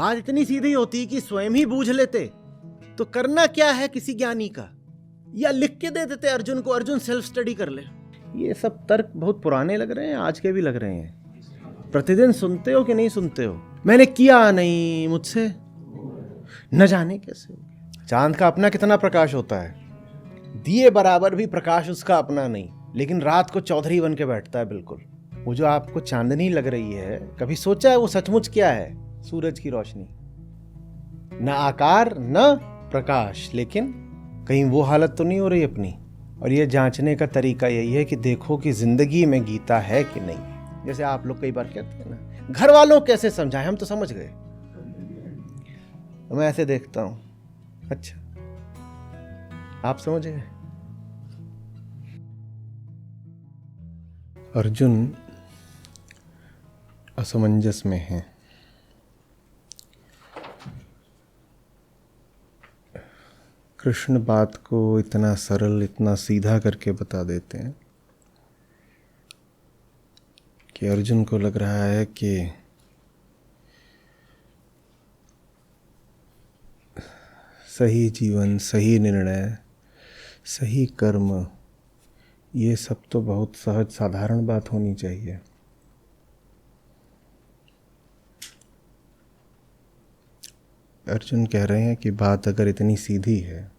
बात इतनी सीधी होती कि स्वयं ही बूझ लेते तो करना क्या है किसी ज्ञानी का, या लिख के दे देते अर्जुन को, अर्जुन सेल्फ स्टडी कर ले। ये सब तर्क बहुत पुराने लग रहे हैं, आज के भी लग रहे हैं। प्रतिदिन सुनते हो कि नहीं सुनते हो? मैंने किया नहीं, मुझसे न जाने कैसे हो गया। चांद का अपना कितना प्रकाश होता है, दिए बराबर भी प्रकाश उसका अपना नहीं, लेकिन रात को चौधरी बन के बैठता है बिल्कुल। वो जो आपको चांदनी लग रही है, कभी सोचा है वो सचमुच क्या है? सूरज की रोशनी, न आकार न प्रकाश, लेकिन कहीं वो हालत तो नहीं हो रही अपनी। और ये जांचने का तरीका यही है कि देखो कि जिंदगी में गीता है कि नहीं। जैसे आप लोग कई बार कहते हैं ना, घर वालों कैसे समझाएं, हम तो समझ गए। मैं ऐसे देखता हूं, अच्छा आप समझ गए। अर्जुन असमंजस में है। कृष्ण बात को इतना सरल, इतना सीधा करके बता देते हैं कि अर्जुन को लग रहा है कि सही जीवन, सही निर्णय, सही कर्म, ये सब तो बहुत सहज साधारण बात होनी चाहिए। अर्जुन कह रहे हैं कि बात अगर इतनी सीधी है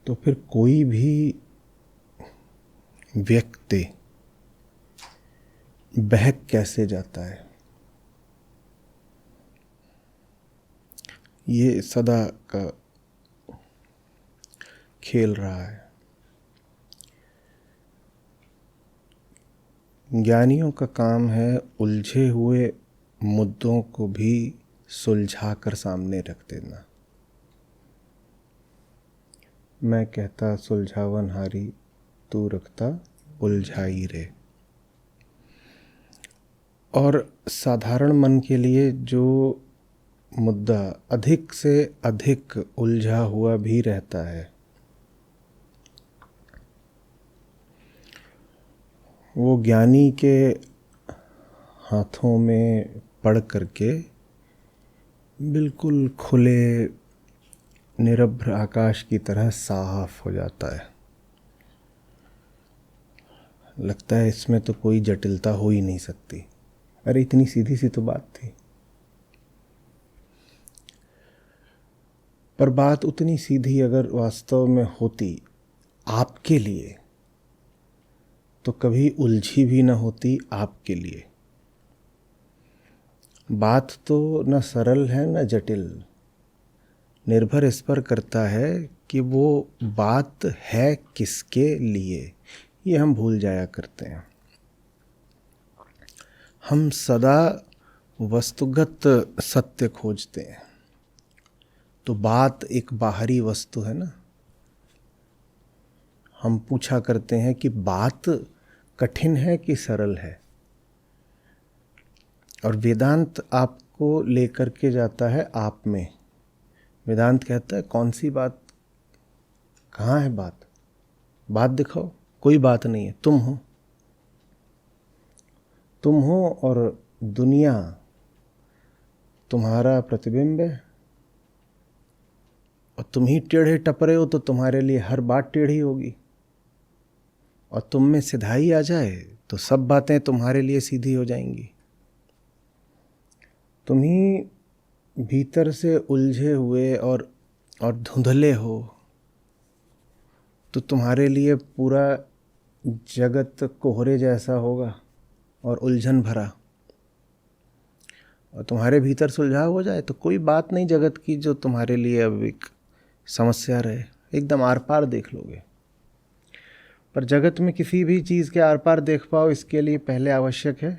तो फिर कोई भी व्यक्ति बहक कैसे जाता है? ये सदा का खेल रहा है। ज्ञानियों का काम है उलझे हुए मुद्दों को भी सुलझा कर सामने रख देना। मैं कहता सुलझावन हारी, तू रखता उलझाई रे। और साधारण मन के लिए जो मुद्दा अधिक से अधिक उलझा हुआ भी रहता है, वो ज्ञानी के हाथों में पढ़ करके बिल्कुल खुले निरभ्र आकाश की तरह साफ हो जाता है। लगता है इसमें तो कोई जटिलता हो ही नहीं सकती। अरे इतनी सीधी सी तो बात थी। पर बात उतनी सीधी अगर वास्तव में होती आपके लिए, तो कभी उलझी भी ना होती आपके लिए। बात तो न सरल है न जटिल, निर्भर इस पर करता है कि वो बात है किसके लिए। ये हम भूल जाया करते हैं। हम सदा वस्तुगत सत्य खोजते हैं। तो बात एक बाहरी वस्तु है ना। हम पूछा करते हैं कि बात कठिन है कि सरल है। और वेदांत आपको लेकर के जाता है आप में। वेदांत कहता है कौन सी बात, कहाँ है बात, बात दिखाओ। कोई बात नहीं है, तुम हो। तुम हो और दुनिया तुम्हारा प्रतिबिंब है। और तुम ही टेढ़े टपरे हो तो तुम्हारे लिए हर बात टेढ़ी होगी। और तुम में सिधाई आ जाए तो सब बातें तुम्हारे लिए सीधी हो जाएंगी। तुम ही भीतर से उलझे हुए और धुंधले हो तो तुम्हारे लिए पूरा जगत कोहरे जैसा होगा और उलझन भरा। और तुम्हारे भीतर सुलझाव हो जाए तो कोई बात नहीं जगत की जो तुम्हारे लिए अब एक समस्या रहे, एकदम आर पार देख लोगे। पर जगत में किसी भी चीज़ के आर पार देख पाओ, इसके लिए पहले आवश्यक है,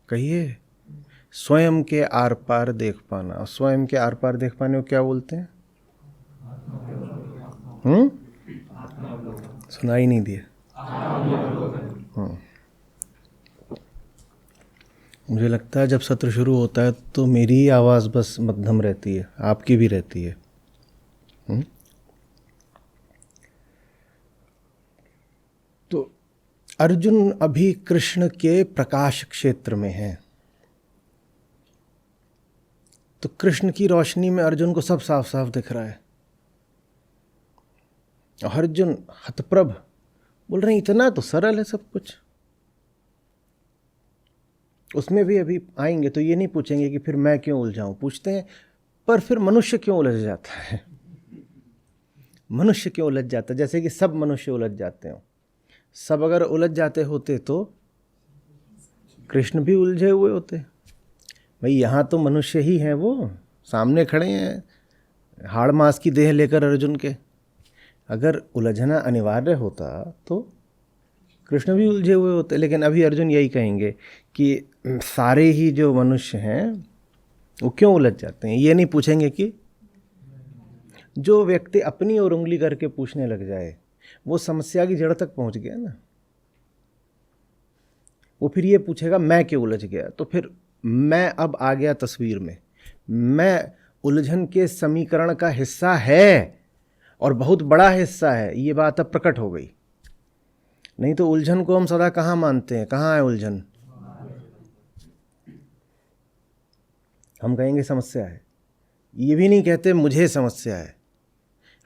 कहिए, स्वयं के आर पार देख पाना। और स्वयं के आर पार देख पाने को क्या बोलते हैं? सुनाई नहीं दिया। मुझे लगता है जब सत्र शुरू होता है तो मेरी ही आवाज़ बस मध्यम रहती है, आपकी भी रहती है। तो अर्जुन अभी कृष्ण के प्रकाश क्षेत्र में है। तो कृष्ण की रोशनी में अर्जुन को सब साफ साफ दिख रहा है। और अर्जुन हतप्रभ बोल रहे हैं इतना तो सरल है सब कुछ। उसमें भी अभी आएंगे तो ये नहीं पूछेंगे कि फिर मैं क्यों उलझाऊं, पूछते हैं पर फिर मनुष्य क्यों उलझ जाता है, मनुष्य क्यों उलझ जाता है, जैसे कि सब मनुष्य उलझ जाते हो। सब अगर उलझ जाते होते तो कृष्ण भी उलझे हुए होते। भाई यहाँ तो मनुष्य ही हैं, वो सामने खड़े हैं हाड़ मांस की देह लेकर अर्जुन के। अगर उलझना अनिवार्य होता तो कृष्ण भी उलझे हुए होते। लेकिन अभी अर्जुन यही कहेंगे कि सारे ही जो मनुष्य हैं वो क्यों उलझ जाते हैं। ये नहीं पूछेंगे कि जो व्यक्ति अपनी ओर उंगली करके पूछने लग जाए वो समस्या की जड़ तक पहुंच गया ना। वो फिर ये पूछेगा मैं क्यों उलझ गया, तो फिर मैं अब आ गया तस्वीर में। मैं उलझन के समीकरण का हिस्सा है और बहुत बड़ा हिस्सा है, ये बात अब प्रकट हो गई। नहीं तो उलझन को हम सदा कहाँ मानते हैं, कहाँ है उलझन, हम कहेंगे समस्या है। ये भी नहीं कहते मुझे समस्या है,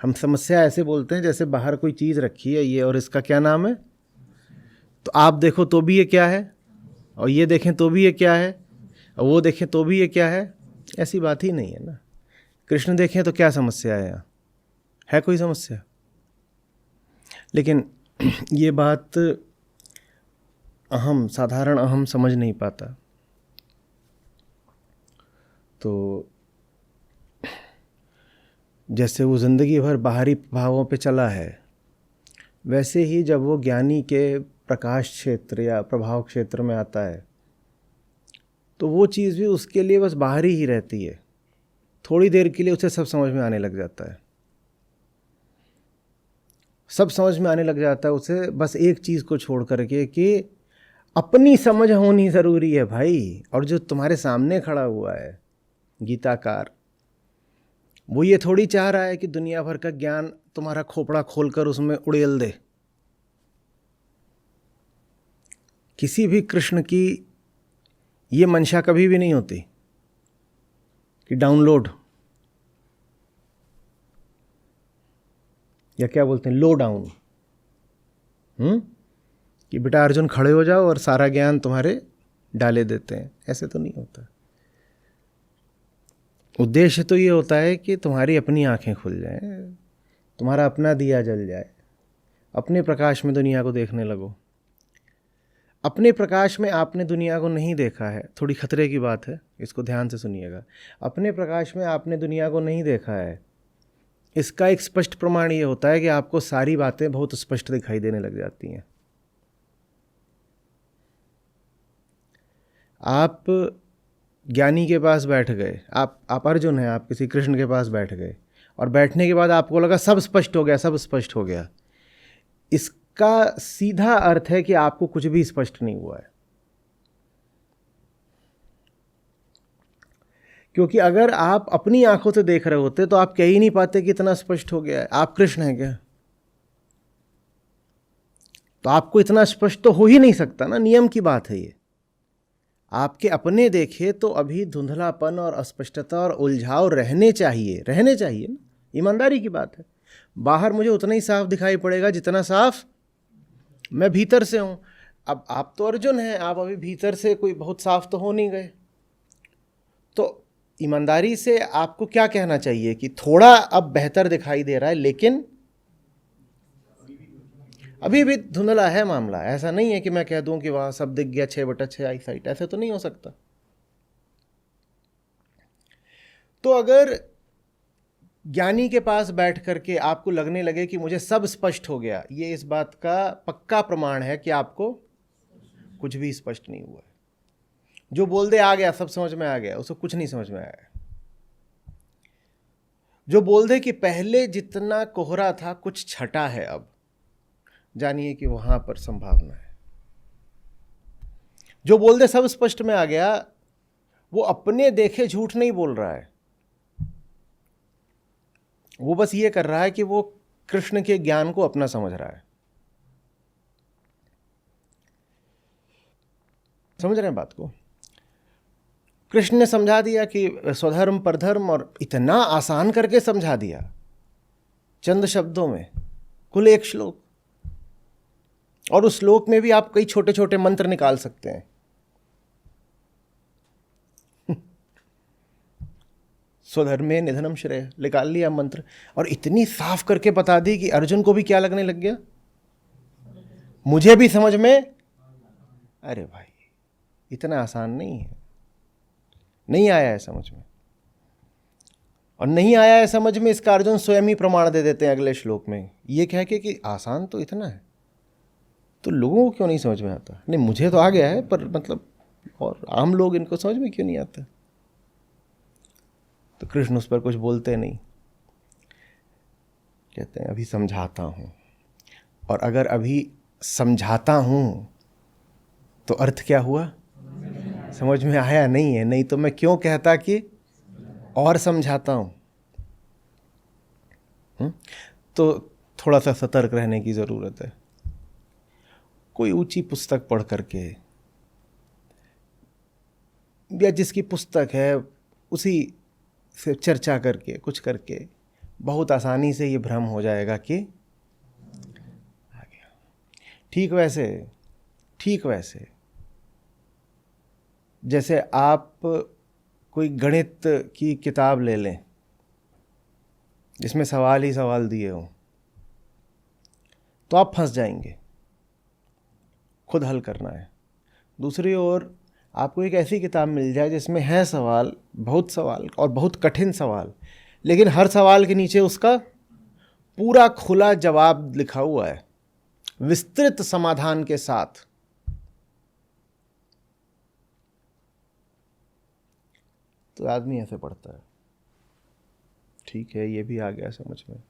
हम समस्या ऐसे बोलते हैं जैसे बाहर कोई चीज़ रखी है ये और इसका क्या नाम है, तो आप देखो तो भी ये क्या है, और ये देखें तो भी ये क्या है, और वो देखें तो भी ये क्या है। ऐसी बात ही नहीं है ना। कृष्ण देखें तो क्या समस्या है, यहाँ है कोई समस्या। लेकिन ये बात साधारण अहम समझ नहीं पाता। तो जैसे वो ज़िंदगी भर बाहरी प्रभावों पे चला है, वैसे ही जब वो ज्ञानी के प्रकाश क्षेत्र या प्रभाव क्षेत्र में आता है तो वो चीज़ भी उसके लिए बस बाहरी ही रहती है। थोड़ी देर के लिए उसे सब समझ में आने लग जाता है, सब समझ में आने लग जाता है उसे, बस एक चीज़ को छोड़ करके कि अपनी समझ होनी ज़रूरी है भाई। और जो तुम्हारे सामने खड़ा हुआ है गीताकार, वो ये थोड़ी चाह रहा है कि दुनिया भर का ज्ञान तुम्हारा खोपड़ा खोलकर उसमें उड़ेल दे। किसी भी कृष्ण की ये मंशा कभी भी नहीं होती कि डाउनलोड या क्या बोलते हैं लो डाउन, कि बेटा अर्जुन खड़े हो जाओ और सारा ज्ञान तुम्हारे डाले देते हैं। ऐसे तो नहीं होता। उद्देश्य तो ये होता है कि तुम्हारी अपनी आंखें खुल जाएं, तुम्हारा अपना दिया जल जाए, अपने प्रकाश में दुनिया को देखने लगो। अपने प्रकाश में आपने दुनिया को नहीं देखा है, थोड़ी खतरे की बात है, इसको ध्यान से सुनिएगा। अपने प्रकाश में आपने दुनिया को नहीं देखा है, इसका एक स्पष्ट प्रमाण ये होता है कि आपको सारी बातें बहुत स्पष्ट दिखाई देने लग जाती हैं। आप ज्ञानी के पास बैठ गए, आप अर्जुन हैं, आप किसी कृष्ण के पास बैठ गए और बैठने के बाद आपको लगा सब स्पष्ट हो गया, सब स्पष्ट हो गया। इसका सीधा अर्थ है कि आपको कुछ भी स्पष्ट नहीं हुआ है। क्योंकि अगर आप अपनी आंखों से देख रहे होते तो आप कह ही नहीं पाते कि इतना स्पष्ट हो गया है। आप कृष्ण हैं क्या, तो आपको इतना स्पष्ट तो हो ही नहीं सकता ना, नियम की बात है ये। आपके अपने देखे तो अभी धुंधलापन और अस्पष्टता और उलझाव रहने चाहिए ना, ईमानदारी की बात है। बाहर मुझे उतना ही साफ दिखाई पड़ेगा जितना साफ मैं भीतर से हूं। अब आप तो अर्जुन हैं, आप अभी भीतर से कोई बहुत साफ तो हो नहीं गए। तो ईमानदारी से आपको क्या कहना चाहिए कि थोड़ा अब बेहतर दिखाई दे रहा है, लेकिन अभी भी धुंधला है मामला। ऐसा नहीं है कि मैं कह दूं कि वहां सब दिख गया 6/6 आई साइट, ऐसे तो नहीं हो सकता। तो अगर ज्ञानी के पास बैठ करके आपको लगने लगे कि मुझे सब स्पष्ट हो गया, ये इस बात का पक्का प्रमाण है कि आपको कुछ भी स्पष्ट नहीं हुआ है। जो बोल दे आ गया, सब समझ में आ गया, उसको कुछ नहीं समझ में आया। जो बोल दे कि पहले जितना कोहरा था कुछ छटा है, अब जानिए कि वहां पर संभावना है। जो बोल दे सब स्पष्ट में आ गया, वो अपने देखे झूठ नहीं बोल रहा है, वो बस ये कर रहा है कि वो कृष्ण के ज्ञान को अपना समझ रहा है। समझ रहे हैं बात को? कृष्ण ने समझा दिया कि स्वधर्म परधर्म, और इतना आसान करके समझा दिया, चंद शब्दों में, कुल एक श्लोक। और उस श्लोक में भी आप कई छोटे छोटे मंत्र निकाल सकते हैं। स्वधर्मे निधनम श्रेय निकाल लिया मंत्र, और इतनी साफ करके बता दी कि अर्जुन को भी क्या लगने लग गया, मुझे भी समझ में, अरे भाई इतना आसान नहीं है, नहीं आया है समझ में। और नहीं आया है समझ में, इसका अर्जुन स्वयं ही प्रमाण दे देते हैं अगले श्लोक में, ये कह के कि आसान तो इतना है, तो लोगों को क्यों नहीं समझ में आता। नहीं, मुझे तो आ गया है, पर मतलब और आम लोग, इनको समझ में क्यों नहीं आता। तो कृष्ण उस पर कुछ बोलते नहीं, कहते हैं अभी समझाता हूं। और अगर अभी समझाता हूं तो अर्थ क्या हुआ, समझ में आया नहीं है, नहीं तो मैं क्यों कहता कि और समझाता हूं। तो थोड़ा सा सतर्क रहने की जरूरत है। कोई ऊंची पुस्तक पढ़ करके, या जिसकी पुस्तक है उसी से चर्चा करके, कुछ करके, बहुत आसानी से ये भ्रम हो जाएगा कि आ गया। ठीक वैसे जैसे आप कोई गणित की किताब ले लें जिसमें सवाल ही सवाल दिए हों, तो आप फंस जाएंगे, खुद हल करना है। दूसरी ओर आपको एक ऐसी किताब मिल जाए जिसमें है सवाल, बहुत सवाल और बहुत कठिन सवाल, लेकिन हर सवाल के नीचे उसका पूरा खुला जवाब लिखा हुआ है, विस्तृत समाधान के साथ, तो आदमी ऐसे पढ़ता है, ठीक है ये भी आ गया समझ में।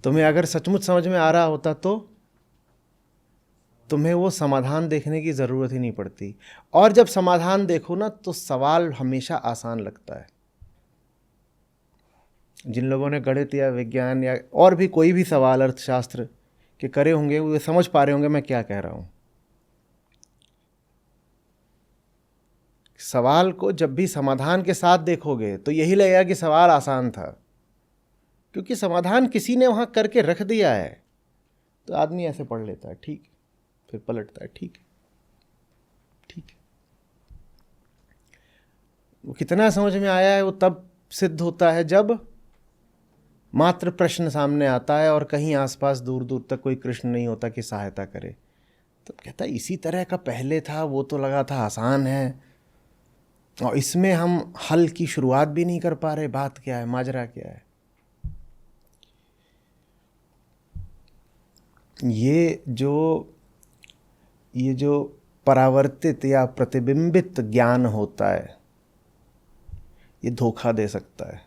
तुम्हें अगर सचमुच समझ में आ रहा होता तो तुम्हें वो समाधान देखने की ज़रूरत ही नहीं पड़ती। और जब समाधान देखो ना, तो सवाल हमेशा आसान लगता है। जिन लोगों ने गणित या विज्ञान या और भी कोई भी सवाल अर्थशास्त्र के करे होंगे, वो समझ पा रहे होंगे मैं क्या कह रहा हूँ। सवाल को जब भी समाधान के साथ देखोगे तो यही लगेगा कि सवाल आसान था, क्योंकि समाधान किसी ने वहाँ करके रख दिया है। तो आदमी ऐसे पढ़ लेता है, ठीक, फिर पलटता है, ठीक है। वो कितना समझ में आया है वो तब सिद्ध होता है जब मात्र प्रश्न सामने आता है और कहीं आसपास दूर दूर तक कोई कृष्ण नहीं होता कि सहायता करे। तो कहता है इसी तरह का पहले था, वो तो लगा था आसान है, और इसमें हम हल की शुरुआत भी नहीं कर पा रहे। बात क्या है, माजरा क्या है। ये जो परावर्तित या प्रतिबिंबित ज्ञान होता है, ये धोखा दे सकता है,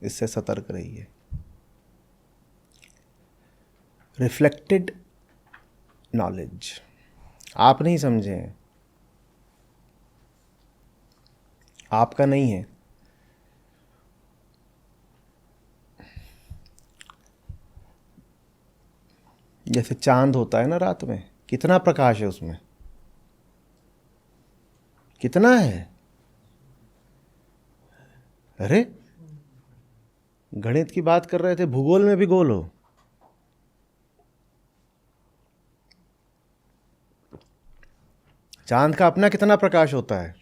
इससे सतर्क रहिए। रिफ्लेक्टेड नॉलेज आप नहीं समझे, आपका नहीं है। जैसे चांद होता है ना रात में, कितना प्रकाश है उसमें, कितना है। अरे गणित की बात कर रहे थे, भूगोल में भी गोल हो। चांद का अपना कितना प्रकाश होता है,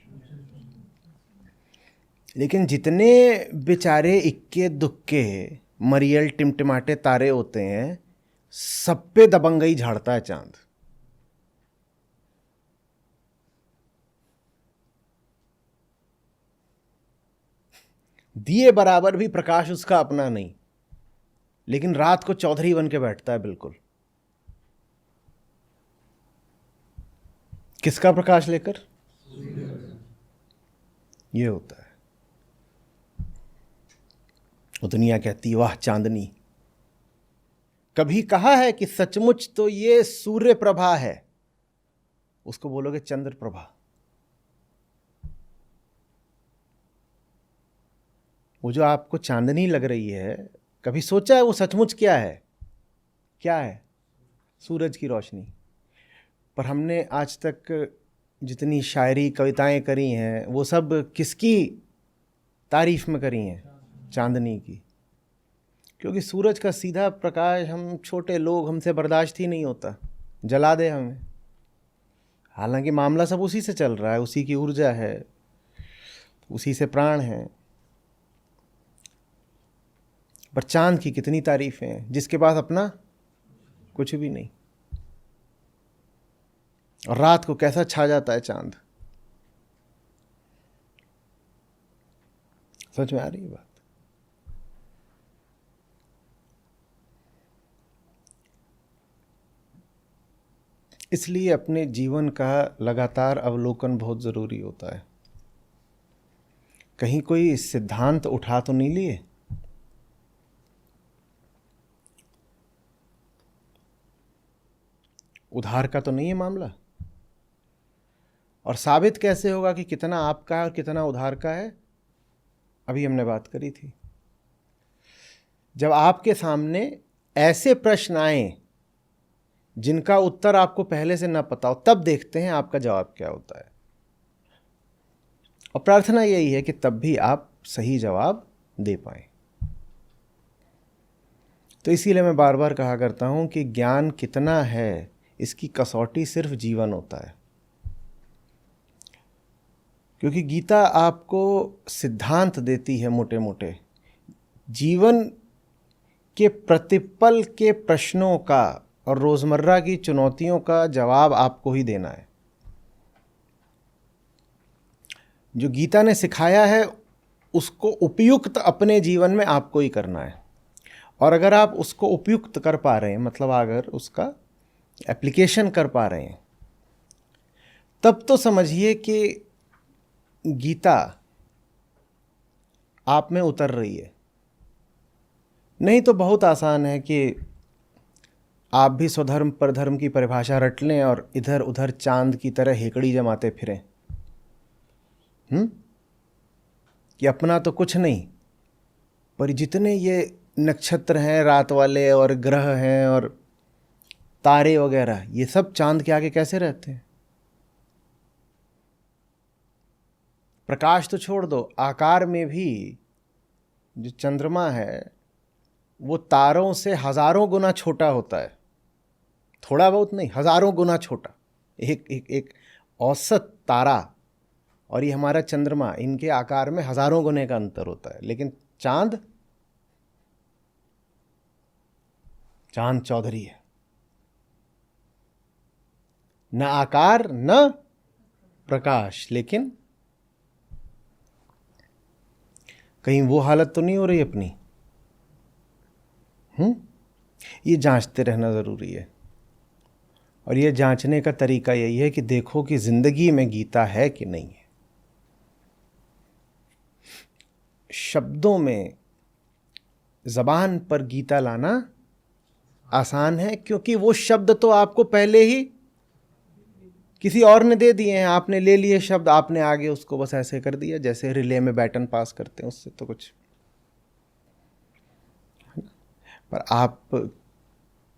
लेकिन जितने बेचारे इक्के दुक्के मरियल टिमटिमाटे तारे होते हैं, सब पे दबंगई झाड़ता है चांद। दिए बराबर भी प्रकाश उसका अपना नहीं, लेकिन रात को चौधरी बन के बैठता है बिल्कुल। किसका प्रकाश लेकर, ये होता है। वो दुनिया कहती वाह चांदनी। कभी कहा है कि सचमुच तो ये सूर्य प्रभा है, उसको बोलोगे चंद्र प्रभा। वो जो आपको चांदनी लग रही है, कभी सोचा है वो सचमुच क्या है? क्या है? सूरज की रोशनी। पर हमने आज तक जितनी शायरी कविताएं करी हैं वो सब किसकी तारीफ में करी हैं? चांदनी की। क्योंकि सूरज का सीधा प्रकाश हम छोटे लोग, हमसे बर्दाश्त ही नहीं होता, जला दे हमें। हालांकि मामला सब उसी से चल रहा है, उसी की ऊर्जा है, उसी से प्राण है। पर चांद की कितनी तारीफें हैं जिसके पास अपना कुछ भी नहीं, और रात को कैसा छा जाता है चांद। समझ में आ रही है बात? इसलिए अपने जीवन का लगातार अवलोकन बहुत जरूरी होता है। कहीं कोई सिद्धांत उठा तो नहीं लिए? उधार का तो नहीं है मामला? और साबित कैसे होगा कि कितना आपका है और कितना उधार का है? अभी हमने बात करी थी। जब आपके सामने ऐसे प्रश्न आए जिनका उत्तर आपको पहले से ना पता हो, तब देखते हैं आपका जवाब क्या होता है। और प्रार्थना यही है कि तब भी आप सही जवाब दे पाएं। तो इसीलिए मैं बार बार कहा करता हूं कि ज्ञान कितना है इसकी कसौटी सिर्फ जीवन होता है। क्योंकि गीता आपको सिद्धांत देती है मोटे मोटे, जीवन के प्रतिपल के प्रश्नों का और रोजमर्रा की चुनौतियों का जवाब आपको ही देना है। जो गीता ने सिखाया है उसको उपयुक्त अपने जीवन में आपको ही करना है। और अगर आप उसको उपयुक्त कर पा रहे हैं, मतलब अगर उसका एप्लीकेशन कर पा रहे हैं, तब तो समझिए कि गीता आप में उतर रही है। नहीं तो बहुत आसान है कि आप भी स्वधर्म परधर्म की परिभाषा रट लें और इधर उधर चांद की तरह हेकड़ी जमाते फिरें। कि अपना तो कुछ नहीं, पर जितने ये नक्षत्र हैं रात वाले और ग्रह हैं और तारे वगैरह, ये सब चांद के आगे कैसे रहते हैं? प्रकाश तो छोड़ दो, आकार में भी जो चंद्रमा है वो तारों से हजारों गुना छोटा होता है। थोड़ा बहुत नहीं, हजारों गुना छोटा। एक औसत तारा और ये हमारा चंद्रमा, इनके आकार में हजारों गुने का अंतर होता है। लेकिन चांद चौधरी है, न आकार न प्रकाश। लेकिन कहीं वो हालत तो नहीं हो रही अपनी? ये जांचते रहना जरूरी है। और ये जांचने का तरीका यही है कि देखो कि जिंदगी में गीता है कि नहीं है। शब्दों में, जबान पर गीता लाना आसान है, क्योंकि वो शब्द तो आपको पहले ही किसी और ने दे दिए हैं। आपने ले लिए शब्द, आपने आगे उसको बस ऐसे कर दिया, जैसे रिले में बैटन पास करते हैं, उससे तो कुछ। पर आप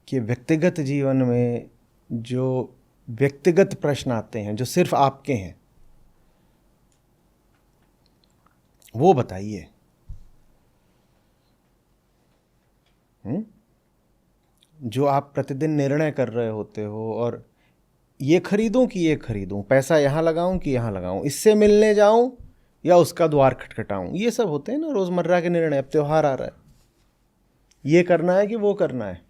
के व्यक्तिगत जीवन में जो व्यक्तिगत प्रश्न आते हैं, जो सिर्फ आपके हैं, वो बताइए। जो आप प्रतिदिन निर्णय कर रहे होते हो, और ये खरीदूं कि ये खरीदूं, पैसा यहाँ लगाऊं कि यहाँ लगाऊं, इससे मिलने जाऊं या उसका द्वार खटखटाऊं, ये सब होते हैं ना रोजमर्रा के निर्णय। अब त्योहार आ रहा है, ये करना है कि वो करना है,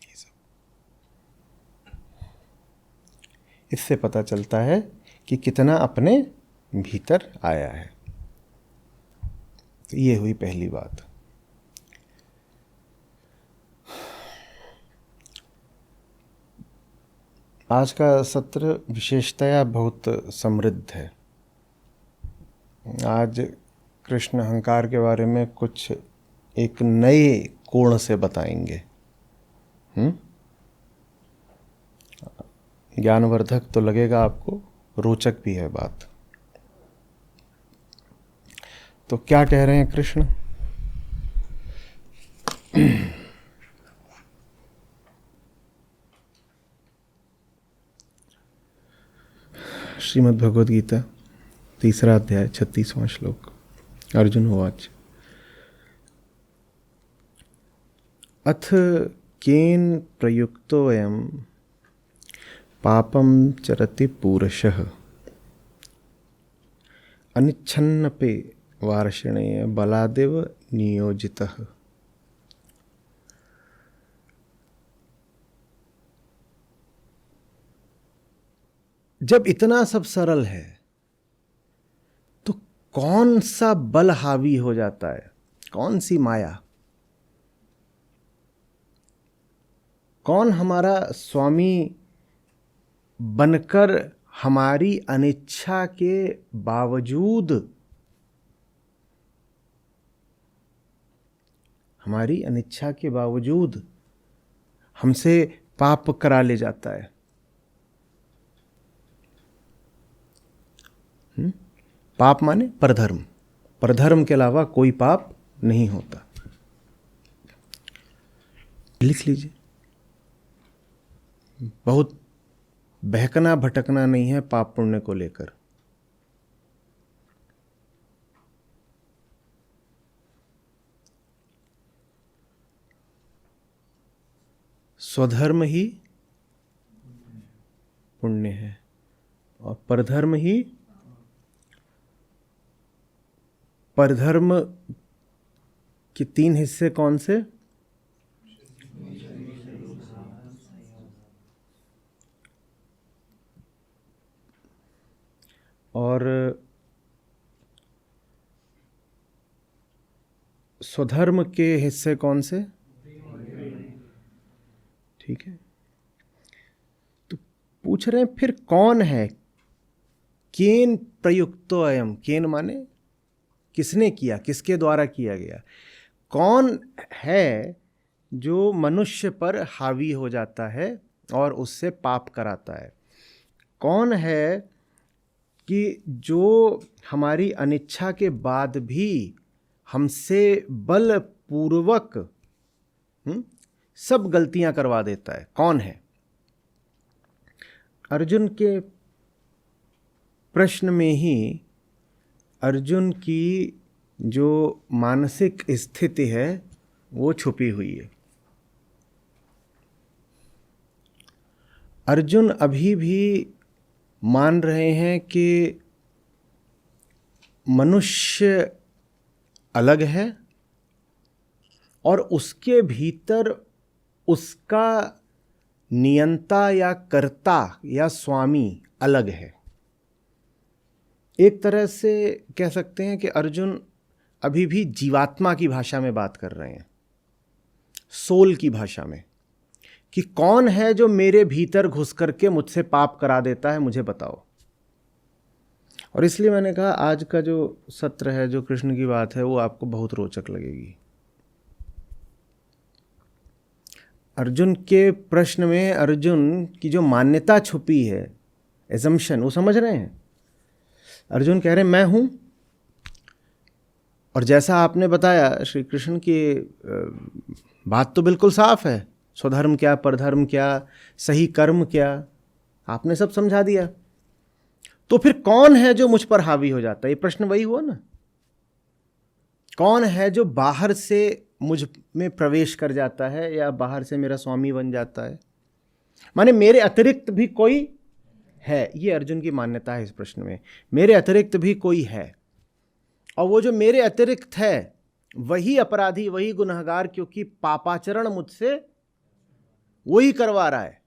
ये सब। इससे पता चलता है कि कितना अपने भीतर आया है। तो ये हुई पहली बात। आज का सत्र विशेषतया बहुत समृद्ध है। आज कृष्ण अहंकार के बारे में कुछ एक नए कोण से बताएंगे। ज्ञानवर्धक तो लगेगा आपको, रोचक भी है बात। तो क्या कह रहे हैं कृष्ण? श्रीमद् भगवद गीता 3 अध्याय 36वां श्लोक। अर्जुन उवाच अथ केन प्रयुक्तोऽयं पापं चरति पूरशः अनिच्छन्नपि वार्ष्णेय बलादेव नियोजितः। जब इतना सब सरल है तो कौन सा बल हावी हो जाता है, कौन सी माया, कौन हमारा स्वामी बनकर हमारी अनिच्छा के बावजूद, हमारी अनिच्छा के बावजूद हमसे पाप करा ले जाता है। पाप माने परधर्म, परधर्म के अलावा कोई पाप नहीं होता। लिख लीजिए, बहुत बहकना भटकना नहीं है पाप पुण्य को लेकर। स्वधर्म ही पुण्य है और परधर्म ही, परधर्म के 3 हिस्से कौन से? और स्वधर्म के हिस्से कौन से? ठीक है, तो पूछ रहे हैं फिर कौन है? केन प्रयुक्तो अयम, केन माने किसने किया, किसके द्वारा किया गया। कौन है जो मनुष्य पर हावी हो जाता है और उससे पाप कराता है? कौन है कि जो हमारी अनिच्छा के बाद भी हमसे बलपूर्वक सब गलतियां करवा देता है? कौन है? अर्जुन के प्रश्न में ही अर्जुन की जो मानसिक स्थिति है वो छुपी हुई है। अर्जुन अभी भी मान रहे हैं कि मनुष्य अलग है और उसके भीतर उसका नियंता या कर्ता या स्वामी अलग है। एक तरह से कह सकते हैं कि अर्जुन अभी भी जीवात्मा की भाषा में बात कर रहे हैं, सोल की भाषा में, कि कौन है जो मेरे भीतर घुस करके मुझसे पाप करा देता है, मुझे बताओ। और इसलिए मैंने कहा आज का जो सत्र है, जो कृष्ण की बात है, वो आपको बहुत रोचक लगेगी। अर्जुन के प्रश्न में अर्जुन की जो मान्यता छुपी है, एजम्पशन, वो समझ रहे हैं। अर्जुन कह रहे हैं मैं हूं, और जैसा आपने बताया श्री कृष्ण की बात तो बिल्कुल साफ है, स्वधर्म क्या, परधर्म क्या, सही कर्म क्या, आपने सब समझा दिया। तो फिर कौन है जो मुझ पर हावी हो जाता है? ये प्रश्न वही हुआ ना, कौन है जो बाहर से मुझ में प्रवेश कर जाता है या बाहर से मेरा स्वामी बन जाता है? माने मेरे अतिरिक्त भी कोई है, ये अर्जुन की मान्यता है इस प्रश्न में। मेरे अतिरिक्त भी कोई है, और वो जो मेरे अतिरिक्त है वही अपराधी, वही गुनहगार, क्योंकि पापाचरण मुझसे वही करवा रहा है।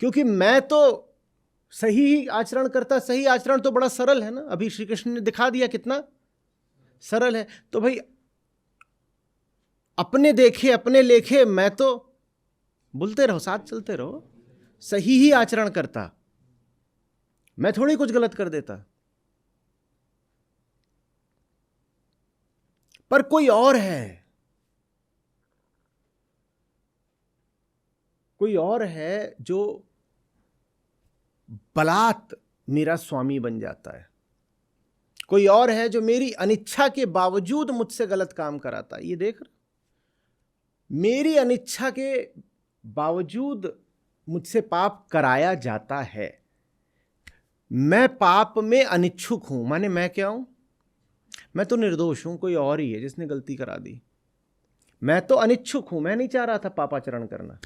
क्योंकि मैं तो सही ही आचरण करता। सही आचरण तो बड़ा सरल है ना, अभी श्री कृष्ण ने दिखा दिया कितना सरल है। तो भाई अपने देखे अपने लेखे, मैं तो बोलते रहो, साथ चलते रहो, सही ही आचरण करता, मैं थोड़ी कुछ गलत कर देता। पर कोई और है, कोई और है जो बलात् मेरा स्वामी बन जाता है। कोई और है जो मेरी अनिच्छा के बावजूद मुझसे गलत काम कराता है। ये देख रहे, मेरी अनिच्छा के बावजूद मुझसे पाप कराया जाता है। मैं पाप में अनिच्छुक हूं, माने मैं क्या हूं? मैं तो निर्दोष हूं, कोई और ही है जिसने गलती करा दी। मैं तो अनिच्छुक हूं, मैं नहीं चाह रहा था पापाचरण करना।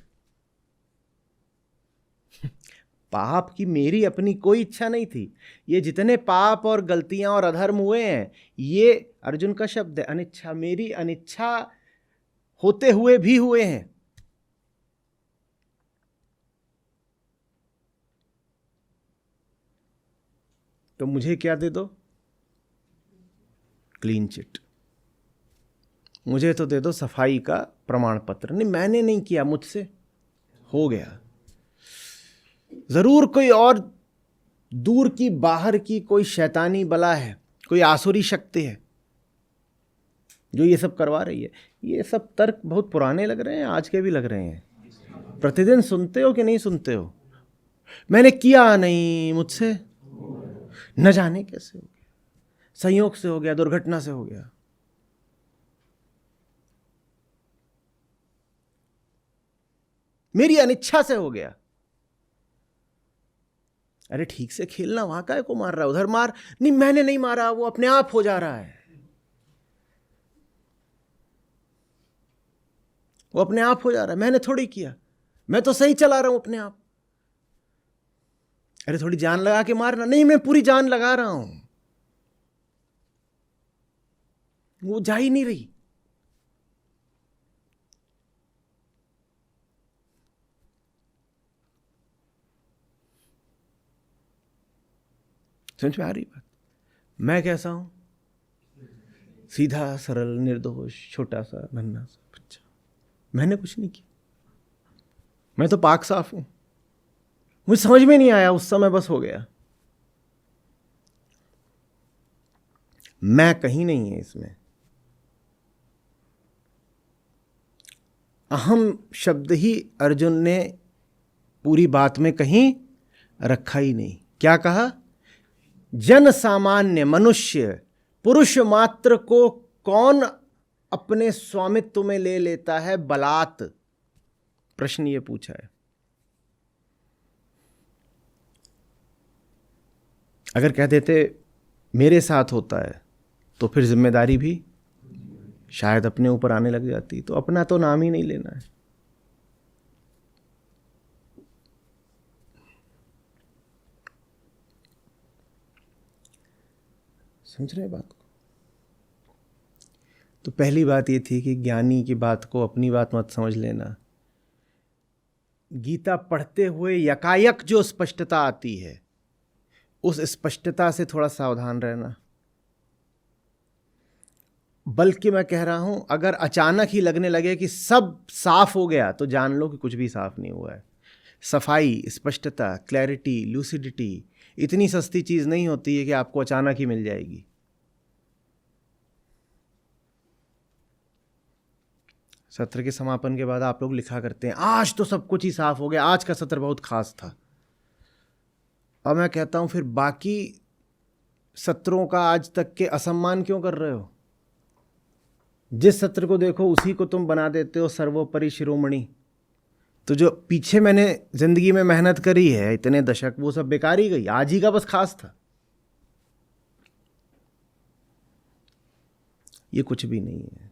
पाप की मेरी अपनी कोई इच्छा नहीं थी। ये जितने पाप और गलतियां और अधर्म हुए हैं, ये अर्जुन का शब्द है, अनिच्छा, मेरी अनिच्छा होते हुए भी हुए हैं। तो मुझे क्या दे दो? Clean chit. मुझे तो दे दो सफाई का प्रमाण पत्र। नहीं, मैंने नहीं किया, मुझसे हो गया। जरूर कोई और दूर की बाहर की कोई शैतानी बला है, कोई आसुरी शक्ति है जो ये सब करवा रही है। ये सब तर्क बहुत पुराने लग रहे हैं, आज के भी लग रहे हैं। प्रतिदिन सुनते हो कि नहीं सुनते हो? मैंने किया नहीं, मुझसे न जाने कैसे हो गया, संयोग से हो गया, दुर्घटना से हो गया। मेरी अनिच्छा से हो गया। अरे ठीक से खेलना, वहां काय को मार रहा है, उधर मार। नहीं, मैंने नहीं मारा, वो अपने आप हो जा रहा है, वो अपने आप हो जा रहा है, मैंने थोड़ी किया, मैं तो सही चला रहा हूं अपने आप। अरे थोड़ी जान लगा के मारना। नहीं, मैं पूरी जान लगा रहा हूं, वो जा ही नहीं रही। समझ में आ रही बात? मैं कैसा हूं? सीधा सरल निर्दोष छोटा सा नन्हा सा बच्चा। मैंने कुछ नहीं किया, मैं तो पाक साफ हूं। मुझे समझ में नहीं आया उस समय, बस हो गया। मैं कहीं नहीं है इसमें। अहम शब्द ही अर्जुन ने पूरी बात में कहीं रखा ही नहीं। क्या कहा? जन सामान्य मनुष्य पुरुष मात्र को कौन अपने स्वामित्व में ले लेता है बलात्? प्रश्न ये पूछा है। अगर कह देते मेरे साथ होता है तो फिर जिम्मेदारी भी शायद अपने ऊपर आने लग जाती। तो अपना तो नाम ही नहीं लेना है। समझ रहे बात को? तो पहली बात ये थी कि ज्ञानी की बात को अपनी बात मत समझ लेना। गीता पढ़ते हुए यकायक जो स्पष्टता आती है, उस स्पष्टता से थोड़ा सावधान रहना। बल्कि मैं कह रहा हूं, अगर अचानक ही लगने लगे कि सब साफ हो गया, तो जान लो कि कुछ भी साफ नहीं हुआ है। सफाई, स्पष्टता, क्लैरिटी, लूसिडिटी इतनी सस्ती चीज नहीं होती है कि आपको अचानक ही मिल जाएगी। सत्र के समापन के बाद आप लोग लिखा करते हैं आज तो सब कुछ ही साफ हो गया, आज का सत्र बहुत खास था। अब मैं कहता हूं, फिर बाकी सत्रों का आज तक के असम्मान क्यों कर रहे हो? जिस सत्र को देखो उसी को तुम बना देते हो सर्वोपरि शिरोमणि। तो जो पीछे मैंने जिंदगी में मेहनत करी है इतने दशक, वो सब बेकार ही गई। आज ही का बस खास था। ये कुछ भी नहीं है।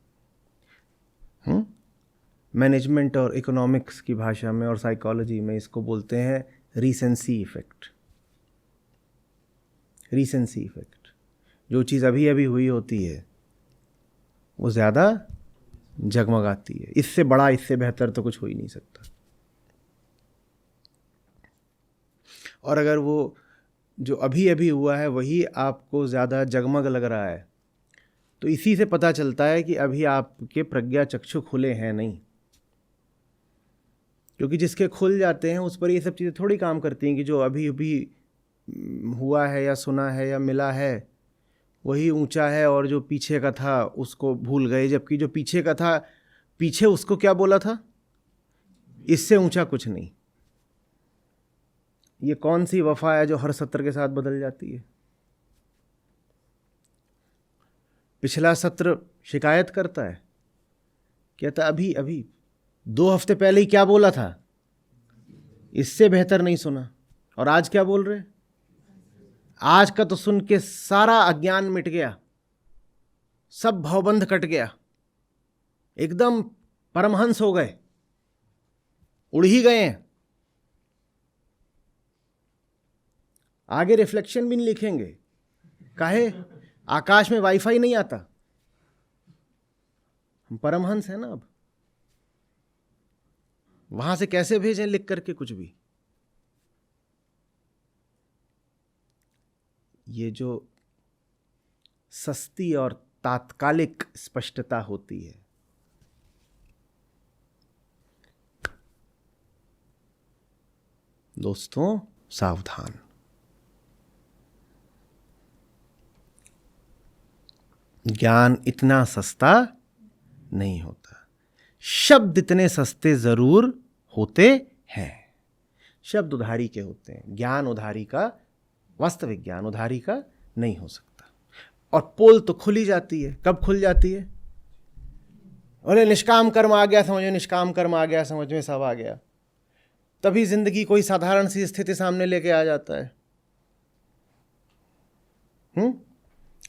मैनेजमेंट और इकोनॉमिक्स की भाषा में और साइकोलॉजी में इसको बोलते हैं रीसेंसी इफेक्ट। रीसेंसी इफेक्ट। जो चीज़ अभी अभी हुई होती है वो ज़्यादा जगमगाती है। इससे बड़ा, इससे बेहतर तो कुछ हो ही नहीं सकता। और अगर वो जो अभी अभी हुआ है वही आपको ज़्यादा जगमग लग रहा है, तो इसी से पता चलता है कि अभी आपके प्रज्ञा चक्षु खुले हैं नहीं। क्योंकि जिसके खुल जाते हैं उस पर ये सब चीज़ें थोड़ी काम करती हैं कि जो अभी अभी हुआ है या सुना है या मिला है वही ऊंचा है, और जो पीछे का था उसको भूल गए। जबकि जो पीछे का था, पीछे उसको क्या बोला था? इससे ऊंचा कुछ नहीं। ये कौन सी वफा है जो हर सत्र के साथ बदल जाती है? पिछला सत्र शिकायत करता है, कहता अभी अभी 2 हफ्ते पहले ही क्या बोला था, इससे बेहतर नहीं सुना। और आज क्या बोल रहे? आज का तो सुन के सारा अज्ञान मिट गया, सब भवबंध कट गया, एकदम परमहंस हो गए, उड़ ही गए हैं। आगे रिफ्लेक्शन भी नहीं लिखेंगे, काहे? आकाश में वाईफाई नहीं आता, हम परमहंस हैं ना। अब वहां से कैसे भेजें लिख करके कुछ भी? ये जो सस्ती और तात्कालिक स्पष्टता होती है, दोस्तों सावधान। ज्ञान इतना सस्ता नहीं होता, शब्द इतने सस्ते जरूर होते हैं। शब्द उधारी के होते हैं, ज्ञान उधारी का, वास्तविक ज्ञान उधारी का नहीं हो सकता। और पोल तो खुल ही जाती है। कब खुल जाती है? अरे निष्काम कर्म आ गया समझ में, निष्काम कर्म आ गया समझ में, सब आ गया, तभी जिंदगी कोई साधारण सी स्थिति सामने लेके आ जाता है।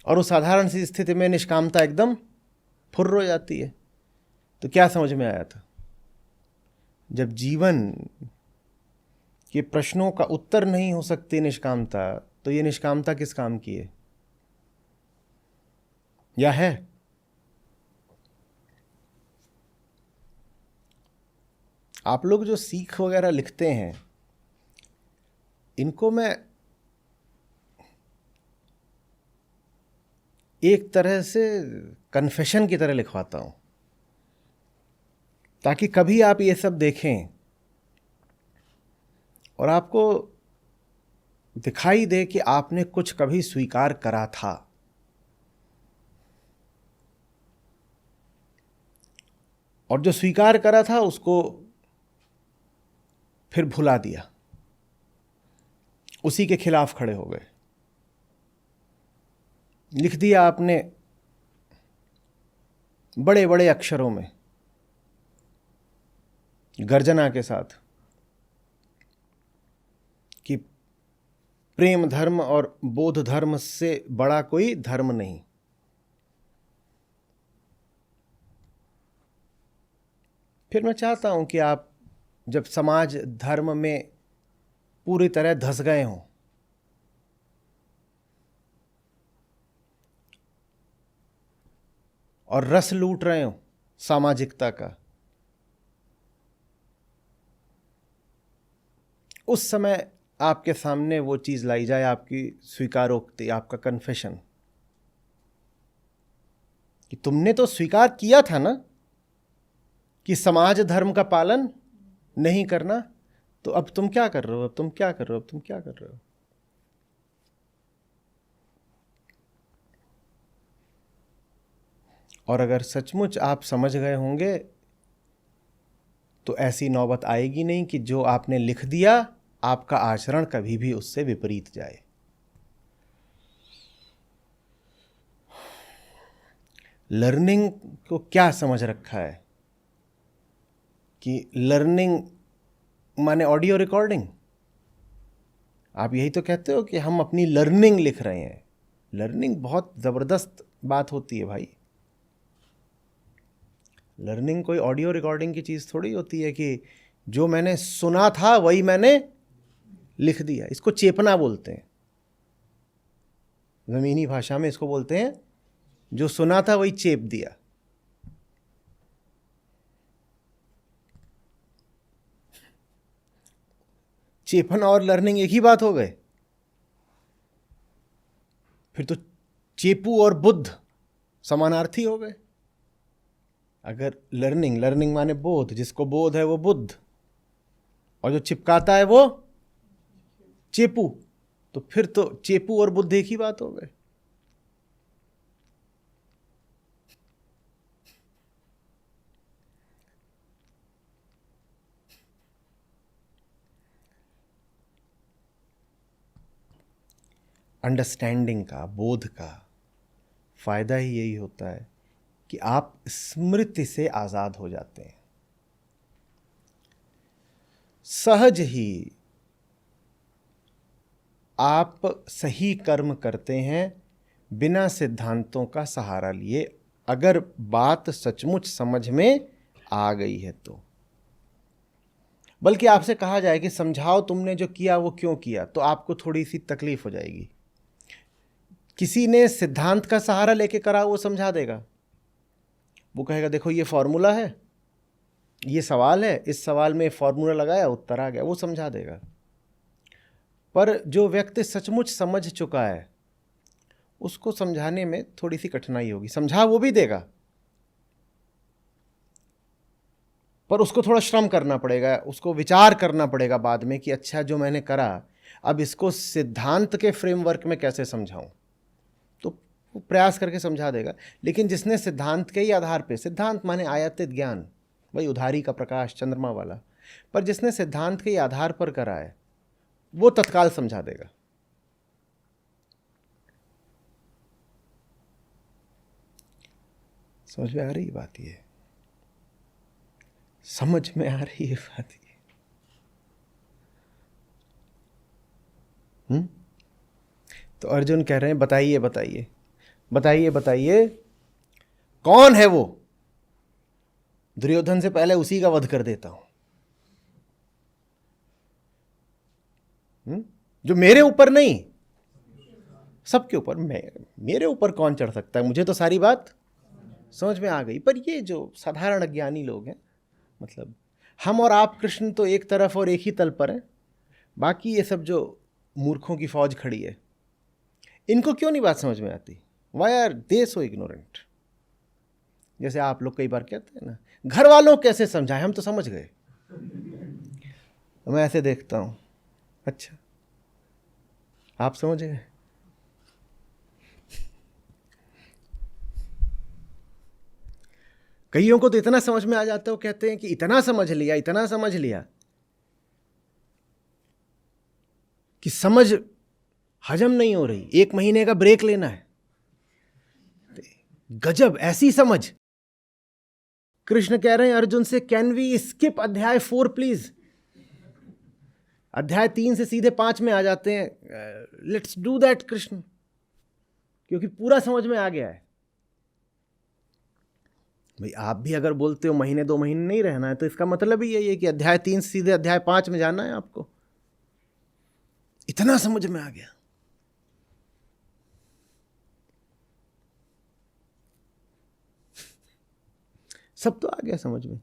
और उस साधारण सी स्थिति में निष्कामता एकदम फुर्र हो जाती है। तो क्या समझ में आया था? जब जीवन के प्रश्नों का उत्तर नहीं हो सकती निष्कामता, तो ये निष्कामता किस काम की है? या है? आप लोग जो सीख वगैरह लिखते हैं, इनको मैं एक तरह से कन्फेशन की तरह लिखवाता हूं, ताकि कभी आप ये सब देखें और आपको दिखाई दे कि आपने कुछ कभी स्वीकार करा था। और जो स्वीकार करा था उसको फिर भुला दिया, उसी के खिलाफ खड़े हो गए, लिख दिया आपने बड़े बड़े अक्षरों में, गर्जना के साथ, कि प्रेम धर्म और बोध धर्म से बड़ा कोई धर्म नहीं। फिर मैं चाहता हूं कि आप जब समाज धर्म में पूरी तरह धंस गए हों, और रस लूट रहे हो सामाजिकता का, उस समय आपके सामने वो चीज लाई जाए, आपकी स्वीकारोक्ति, आपका कन्फेशन, कि तुमने तो स्वीकार किया था ना कि समाज धर्म का पालन नहीं करना, तो अब तुम क्या कर रहे हो? अब तुम क्या कर रहे हो? अब तुम क्या कर रहे हो? और अगर सचमुच आप समझ गए होंगे तो ऐसी नौबत आएगी नहीं कि जो आपने लिख दिया आपका आचरण कभी भी उससे विपरीत जाए। लर्निंग को क्या समझ रखा है कि लर्निंग माने ऑडियो रिकॉर्डिंग? आप यही तो कहते हो कि हम अपनी लर्निंग लिख रहे हैं। लर्निंग बहुत जबरदस्त बात होती है भाई। लर्निंग कोई ऑडियो रिकॉर्डिंग की चीज थोड़ी होती है कि जो मैंने सुना था वही मैंने लिख दिया। इसको चेपना बोलते हैं, जमीनी भाषा में इसको बोलते हैं, जो सुना था वही चेप दिया। चेपन और लर्निंग एक ही बात हो गए? फिर तो चेपू और बुद्ध समानार्थी हो गए। अगर लर्निंग माने बोध, जिसको बोध है वो बुद्ध, और जो चिपकाता है वो चेपू, तो फिर तो चेपू और बुद्ध एक ही बात हो गए। अंडरस्टैंडिंग का, बोध का फायदा ही यही होता है कि आप स्मृति से आजाद हो जाते हैं। सहज ही आप सही कर्म करते हैं बिना सिद्धांतों का सहारा लिए, अगर बात सचमुच समझ में आ गई है तो। बल्कि आपसे कहा जाए कि समझाओ तुमने जो किया वो क्यों किया, तो आपको थोड़ी सी तकलीफ हो जाएगी। किसी ने सिद्धांत का सहारा लेके करा, वो समझा देगा। वो कहेगा देखो ये फॉर्मूला है, ये सवाल है, इस सवाल में फॉर्मूला लगाया उत्तर आ गया, वो समझा देगा। पर जो व्यक्ति सचमुच समझ चुका है उसको समझाने में थोड़ी सी कठिनाई होगी। समझा वो भी देगा, पर उसको थोड़ा श्रम करना पड़ेगा, उसको विचार करना पड़ेगा बाद में कि अच्छा जो मैंने करा अब इसको सिद्धांत के फ्रेमवर्क में कैसे समझाऊं। तो वो प्रयास करके समझा देगा। लेकिन जिसने सिद्धांत के ही आधार पे, सिद्धांत माने आयातित ज्ञान, वही उधारी का प्रकाश चंद्रमा वाला, पर जिसने सिद्धांत के ही आधार पर करा है वो तत्काल समझा देगा। समझ में आ रही बात? ये समझ में आ रही है बात ये? तो अर्जुन कह रहे हैं बताइए बताइए बताइए बताइए कौन है वो? दुर्योधन से पहले उसी का वध कर देता हूं। जो मेरे ऊपर नहीं, सबके ऊपर, मेरे ऊपर कौन चढ़ सकता है? मुझे तो सारी बात समझ में आ गई। पर ये जो साधारण अज्ञानी लोग हैं, मतलब हम और आप कृष्ण तो एक तरफ और एक ही तल पर हैं, बाकी ये सब जो मूर्खों की फौज खड़ी है, इनको क्यों नहीं बात समझ में आती? Why are they so ignorant? जैसे आप लोग कई बार कहते हैं ना, घर वालों को कैसे समझाएं, हम तो समझ गए। तो मैं ऐसे देखता हूं, अच्छा आप समझ गए? कईयों को तो इतना समझ में आ जाता है, वो कहते हैं कि इतना समझ लिया, इतना समझ लिया कि समझ हजम नहीं हो रही, 1 महीने का ब्रेक लेना है। गजब, ऐसी समझ। कृष्ण कह रहे हैं अर्जुन से, कैन वी स्किप अध्याय 4 प्लीज? अध्याय 3 से सीधे 5 में आ जाते हैं। लेट्स डू दैट कृष्ण, क्योंकि पूरा समझ में आ गया है। भाई आप भी अगर बोलते हो महीने 2 महीने नहीं रहना है, तो इसका मतलब ही यही है कि अध्याय 3 से सीधे अध्याय 5 में जाना है आपको। इतना समझ में आ गया। सब तो आ गया समझ में।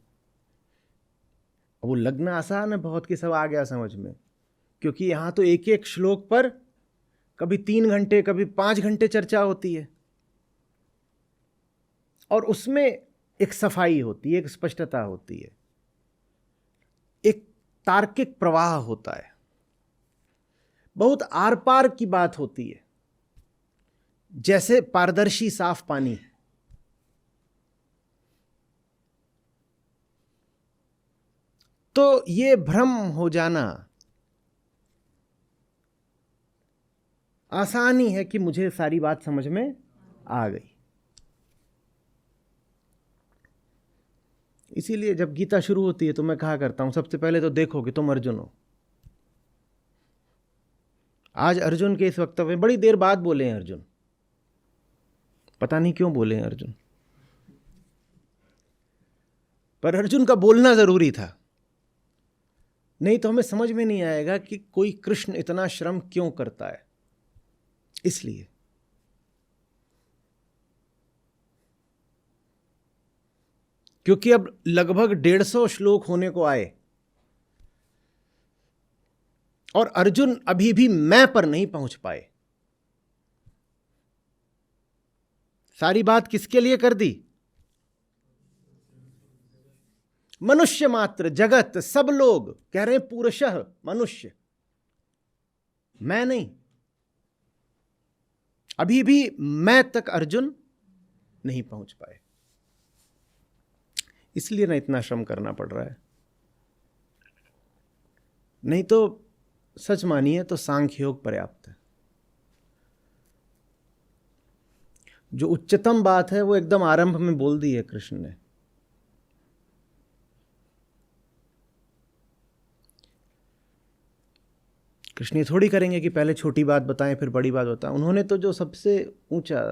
वो लगना आसान है बहुत कि सब आ गया समझ में, क्योंकि यहां तो एक एक श्लोक पर कभी 3 घंटे कभी 5 घंटे चर्चा होती है, और उसमें एक सफाई होती है, एक स्पष्टता होती है, एक तार्किक प्रवाह होता है, बहुत आर पार की बात होती है, जैसे पारदर्शी साफ पानी। तो ये भ्रम हो जाना आसानी है कि मुझे सारी बात समझ में आ गई। इसीलिए जब गीता शुरू होती है तो मैं कहा करता हूं, सबसे पहले तो देखो कि तुम अर्जुन हो। आज अर्जुन के इस वक्तव्य में बड़ी देर बाद बोले हैं अर्जुन, पता नहीं क्यों बोले हैं अर्जुन, पर अर्जुन का बोलना जरूरी था, नहीं तो हमें समझ में नहीं आएगा कि कोई कृष्ण इतना श्रम क्यों करता है। इसलिए क्योंकि अब लगभग 150 श्लोक होने को आए, और अर्जुन अभी भी मैं पर नहीं पहुंच पाए। सारी बात किसके लिए कर दी? मनुष्य मात्र, जगत, सब लोग कह रहे हैं पुरुषः, मनुष्य, मैं नहीं। अभी भी मैं तक अर्जुन नहीं पहुंच पाए, इसलिए ना इतना श्रम करना पड़ रहा है। नहीं तो सच मानिए तो सांख्य योग पर्याप्त है। जो उच्चतम बात है वो एकदम आरंभ में बोल दी है कृष्ण ने। कृष्ण ये थोड़ी करेंगे कि पहले छोटी बात बताएं फिर बड़ी बात बताएं। उन्होंने तो जो सबसे ऊंचा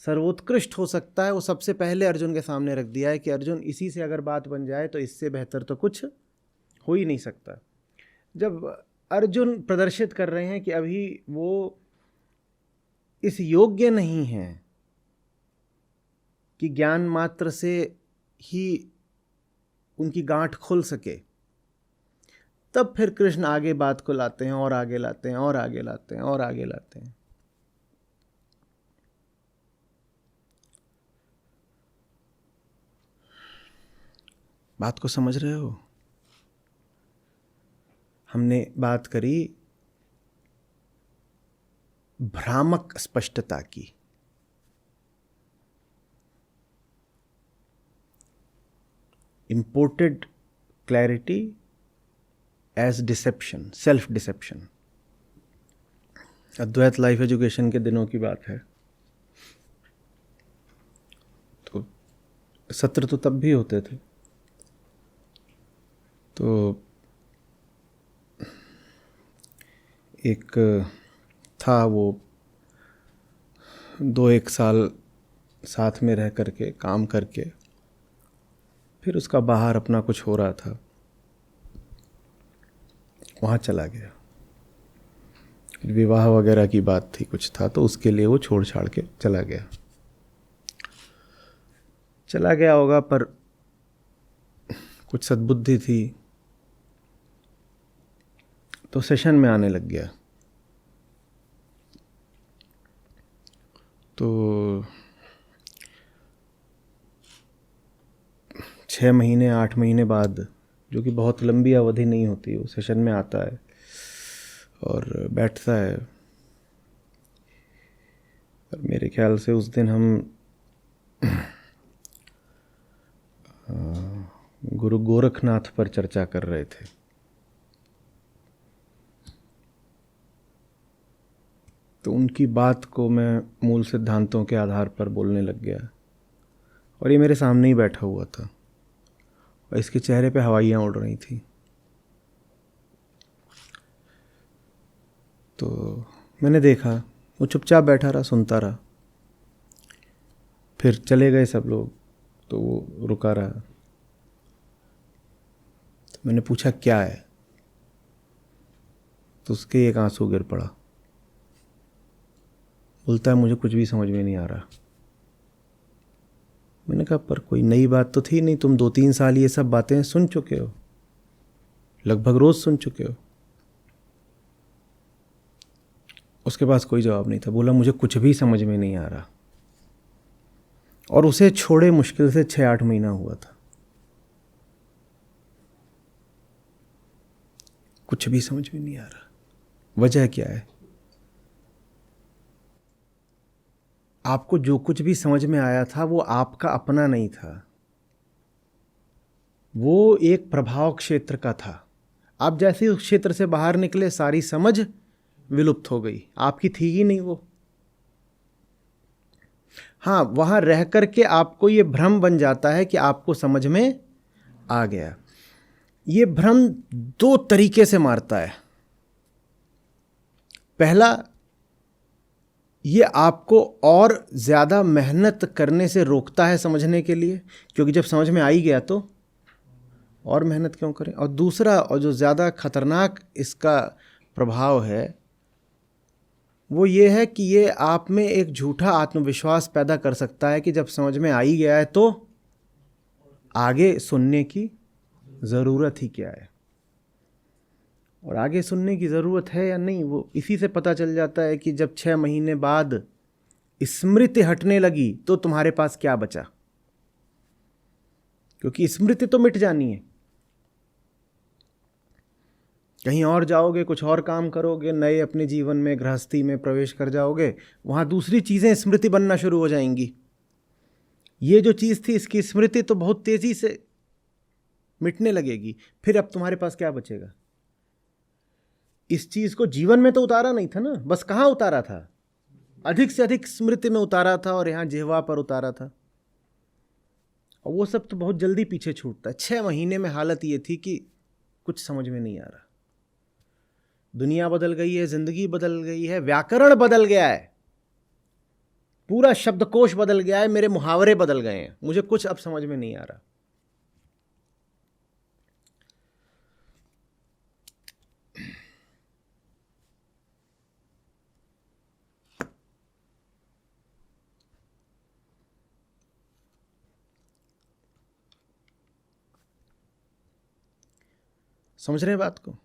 सर्वोत्कृष्ट हो सकता है वो सबसे पहले अर्जुन के सामने रख दिया है कि अर्जुन, इसी से अगर बात बन जाए तो इससे बेहतर तो कुछ हो ही नहीं सकता। जब अर्जुन प्रदर्शित कर रहे हैं कि अभी वो इस योग्य नहीं है कि ज्ञान मात्र से ही उनकी गांठ खुल सके, तब फिर कृष्ण आगे बात को लाते हैं और आगे लाते हैं और आगे लाते हैं और आगे लाते हैं। बात को समझ रहे हो? हमने बात करी भ्रामक स्पष्टता की। Imported clarity as deception, self deception. Advait life education के दिनों की बात है। तो सत्र तो तब भी होते थे। तो एक था, वो 2-1 साल साथ में रह करके काम करके फिर उसका बाहर अपना कुछ हो रहा था, वहाँ चला गया। विवाह वगैरह की बात थी, कुछ था, तो उसके लिए वो छोड़ छाड़ के चला गया होगा। पर कुछ सद्बुद्धि थी तो सेशन में आने लग गया। तो 6 महीने 8 महीने बाद, जो कि बहुत लंबी अवधि नहीं होती, वो सेशन में आता है और बैठता है। और मेरे ख्याल से उस दिन हम गुरु गोरखनाथ पर चर्चा कर रहे थे। तो उनकी बात को मैं मूल सिद्धांतों के आधार पर बोलने लग गया और ये मेरे सामने ही बैठा हुआ था और इसके चेहरे पे हवाइयाँ उड़ रही थी। तो मैंने देखा वो चुपचाप बैठा रहा, सुनता रहा। फिर चले गए सब लोग, तो वो रुका रहा। तो मैंने पूछा क्या है, तो उसके एक आंसू गिर पड़ा। बोलता है मुझे कुछ भी समझ में नहीं आ रहा। मैंने कहा पर कोई नई बात तो थी नहीं, तुम 2-3 साल ये सब बातें सुन चुके हो, लगभग रोज सुन चुके हो। उसके पास कोई जवाब नहीं था। बोला मुझे कुछ भी समझ में नहीं आ रहा। और उसे छोड़े मुश्किल से 6-8 महीना हुआ था। कुछ भी समझ में नहीं आ रहा। वजह क्या है? आपको जो कुछ भी समझ में आया था वो आपका अपना नहीं था, वो एक प्रभाव क्षेत्र का था। आप जैसे उस क्षेत्र से बाहर निकले, सारी समझ विलुप्त हो गई, आपकी थी ही नहीं वो। हाँ, वहां रह करके आपको ये भ्रम बन जाता है कि आपको समझ में आ गया। ये भ्रम 2 तरीके से मारता है। पहला, ये आपको और ज़्यादा मेहनत करने से रोकता है समझने के लिए, क्योंकि जब समझ में आ ही गया तो और मेहनत क्यों करें। और दूसरा, और जो ज़्यादा खतरनाक इसका प्रभाव है, वो ये है कि ये आप में एक झूठा आत्मविश्वास पैदा कर सकता है कि जब समझ में आ ही गया है तो आगे सुनने की ज़रूरत ही क्या है। और आगे सुनने की ज़रूरत है या नहीं, वो इसी से पता चल जाता है कि जब 6 महीने बाद स्मृति हटने लगी तो तुम्हारे पास क्या बचा। क्योंकि स्मृति तो मिट जानी है। कहीं और जाओगे, कुछ और काम करोगे, नए अपने जीवन में गृहस्थी में प्रवेश कर जाओगे, वहाँ दूसरी चीज़ें स्मृति बनना शुरू हो जाएंगी। ये जो चीज़ थी, इसकी स्मृति तो बहुत तेज़ी से मिटने लगेगी। फिर अब तुम्हारे पास क्या बचेगा? इस चीज़ को जीवन में तो उतारा नहीं था ना, बस कहाँ उतारा था? अधिक से अधिक स्मृति में उतारा था और यहाँ जिह्वा पर उतारा था। और वो सब तो बहुत जल्दी पीछे छूटता है। 6 महीने में हालत ये थी कि कुछ समझ में नहीं आ रहा। दुनिया बदल गई है, जिंदगी बदल गई है, व्याकरण बदल गया है, पूरा शब्दकोश बदल गया है, मेरे मुहावरे बदल गए हैं, मुझे कुछ अब समझ में नहीं आ रहा। समझ रहे हैं बात को?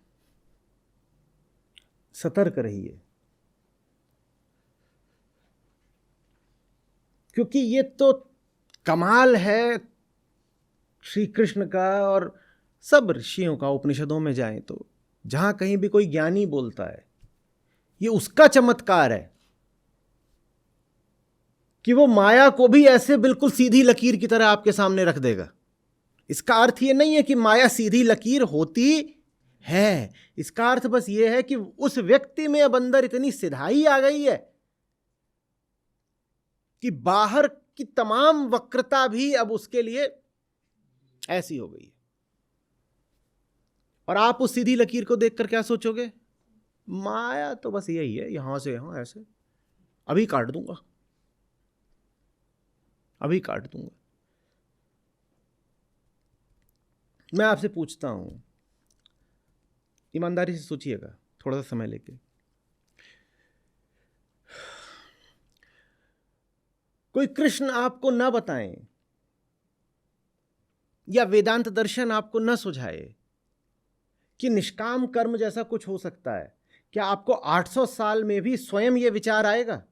सतर्क रहिए, क्योंकि ये तो कमाल है श्री कृष्ण का और सब ऋषियों का। उपनिषदों में जाएं तो जहां कहीं भी कोई ज्ञानी बोलता है, ये उसका चमत्कार है कि वो माया को भी ऐसे बिल्कुल सीधी लकीर की तरह आपके सामने रख देगा। इसका अर्थ ये नहीं है कि माया सीधी लकीर होती है, इसका अर्थ बस ये है कि उस व्यक्ति में अब अंदर इतनी सिधाई आ गई है कि बाहर की तमाम वक्रता भी अब उसके लिए ऐसी हो गई है। और आप उस सीधी लकीर को देखकर क्या सोचोगे? माया तो बस यही है, यहां से यहां ऐसे, अभी काट दूंगा, अभी काट दूंगा। मैं आपसे पूछता हूं, ईमानदारी से सोचिएगा, थोड़ा सा समय लेके। कोई कृष्ण आपको ना बताएं या वेदांत दर्शन आपको ना सुझाए कि निष्काम कर्म जैसा कुछ हो सकता है, क्या आपको 800 साल में भी स्वयं यह विचार आएगा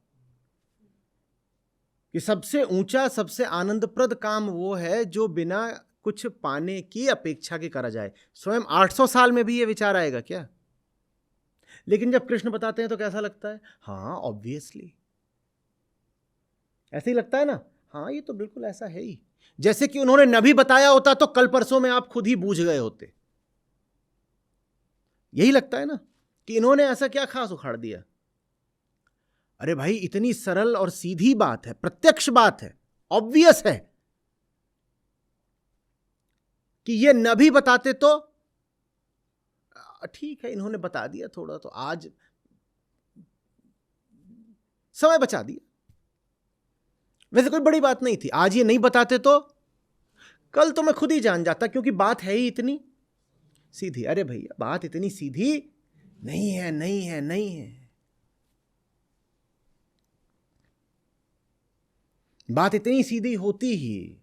कि सबसे ऊंचा, सबसे आनंदप्रद काम वो है जो बिना कुछ पाने की अपेक्षा के करा जाए? स्वयं 800 साल में भी यह विचार आएगा क्या? लेकिन जब कृष्ण बताते हैं तो कैसा लगता है? हाँ, ऑब्वियसली ऐसे ही लगता है ना। हाँ, ये तो बिल्कुल ऐसा है ही, जैसे कि उन्होंने नभी बताया होता तो कल परसों में आप खुद ही बूझ गए होते। यही लगता है ना कि इन्होंने ऐसा क्या खास उखाड़ दिया। अरे भाई, इतनी सरल और सीधी बात है, प्रत्यक्ष बात है, ऑब्वियस है कि ये नभी बताते तो ठीक है, इन्होंने बता दिया थोड़ा, तो आज समय बचा दिया। वैसे कोई बड़ी बात नहीं थी, आज ये नहीं बताते तो कल तो मैं खुद ही जान जाता, क्योंकि बात है ही इतनी सीधी। अरे भैया, बात इतनी सीधी नहीं है, नहीं है, नहीं है। बात इतनी सीधी होती ही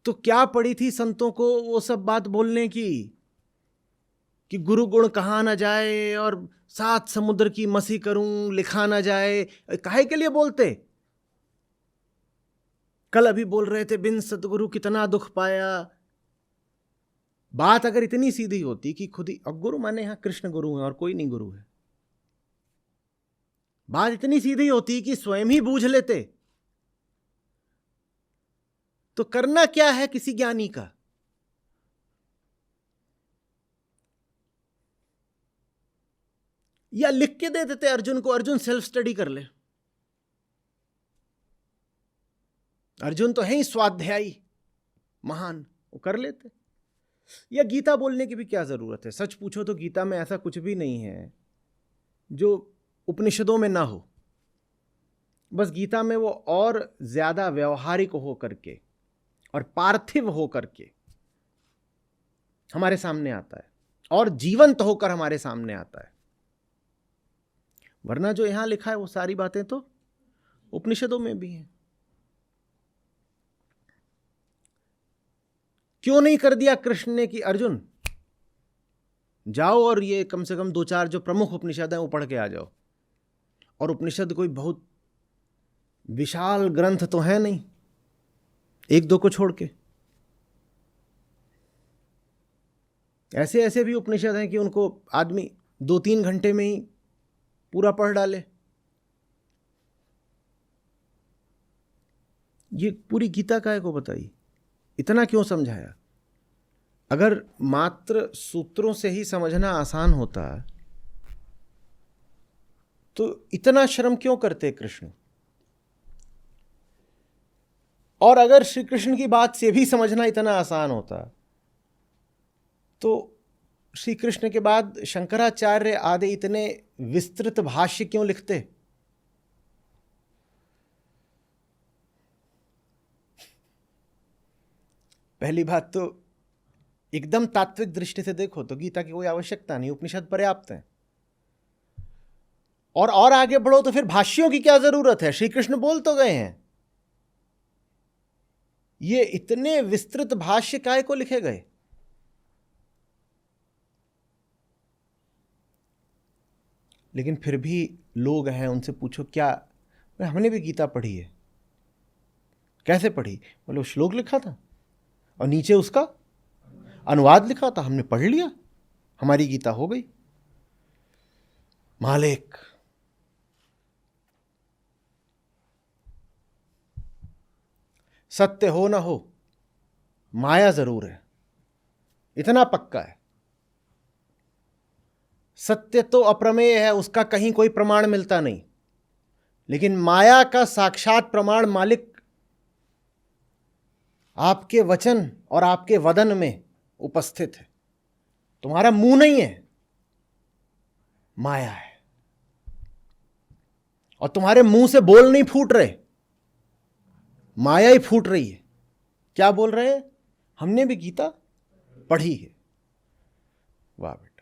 तो क्या पड़ी थी संतों को वो सब बात बोलने की कि गुरु गुण कहा ना जाए और 7 समुद्र की मसी करूं लिखा ना जाए। काहे के लिए बोलते? कल अभी बोल रहे थे बिन सतगुरु कितना दुख पाया। बात अगर इतनी सीधी होती कि खुद ही, अब गुरु माने यहां कृष्ण गुरु है और कोई नहीं गुरु है, बात इतनी सीधी होती कि स्वयं ही बूझ लेते, तो करना क्या है किसी ज्ञानी का? या लिख के दे देते अर्जुन को, अर्जुन सेल्फ स्टडी कर ले। अर्जुन तो है ही स्वाध्यायी महान, वो कर लेते। या गीता बोलने की भी क्या जरूरत है? सच पूछो तो गीता में ऐसा कुछ भी नहीं है जो उपनिषदों में ना हो। बस गीता में वो और ज्यादा व्यवहारिक हो करके और पार्थिव हो करके हमारे सामने आता है और जीवंत होकर हमारे सामने आता है। वरना जो यहां लिखा है वो सारी बातें तो उपनिषदों में भी हैं। क्यों नहीं कर दिया कृष्ण ने कि अर्जुन जाओ और ये कम से कम 2-4 जो प्रमुख उपनिषद हैं वो पढ़ के आ जाओ। और उपनिषद कोई बहुत विशाल ग्रंथ तो है नहीं, 1-2 को छोड़ के। ऐसे ऐसे भी उपनिषद हैं कि उनको आदमी 2-3 घंटे में ही पूरा पढ़ डाले। ये पूरी गीता काहे को बताई, इतना क्यों समझाया? अगर मात्र सूत्रों से ही समझना आसान होता तो इतना श्रम क्यों करते कृष्ण? और अगर श्री कृष्ण की बात से भी समझना इतना आसान होता तो श्री कृष्ण के बाद शंकराचार्य आदि इतने विस्तृत भाष्य क्यों लिखते? पहली बात तो एकदम तात्विक दृष्टि से देखो तो गीता की कोई आवश्यकता नहीं, उपनिषद पर्याप्त है। और आगे बढ़ो तो फिर भाष्यों की क्या जरूरत है? श्री कृष्ण बोल तो गए हैं। ये इतने विस्तृत भाष्य काहे को लिखे गए? लेकिन फिर भी लोग हैं, उनसे पूछो क्या, हमने भी गीता पढ़ी है। कैसे पढ़ी? बोले श्लोक लिखा था और नीचे उसका अनुवाद लिखा था, हमने पढ़ लिया, हमारी गीता हो गई। मालिक, सत्य हो ना हो, माया जरूर है, इतना पक्का है। सत्य तो अप्रमेय है, उसका कहीं कोई प्रमाण मिलता नहीं, लेकिन माया का साक्षात प्रमाण मालिक आपके वचन और आपके वदन में उपस्थित है। तुम्हारा मुंह नहीं है, माया है। और तुम्हारे मुंह से बोल नहीं फूट रहे, माया ही फूट रही है। क्या बोल रहे हैं? हमने भी गीता पढ़ी है। वाह बेटा।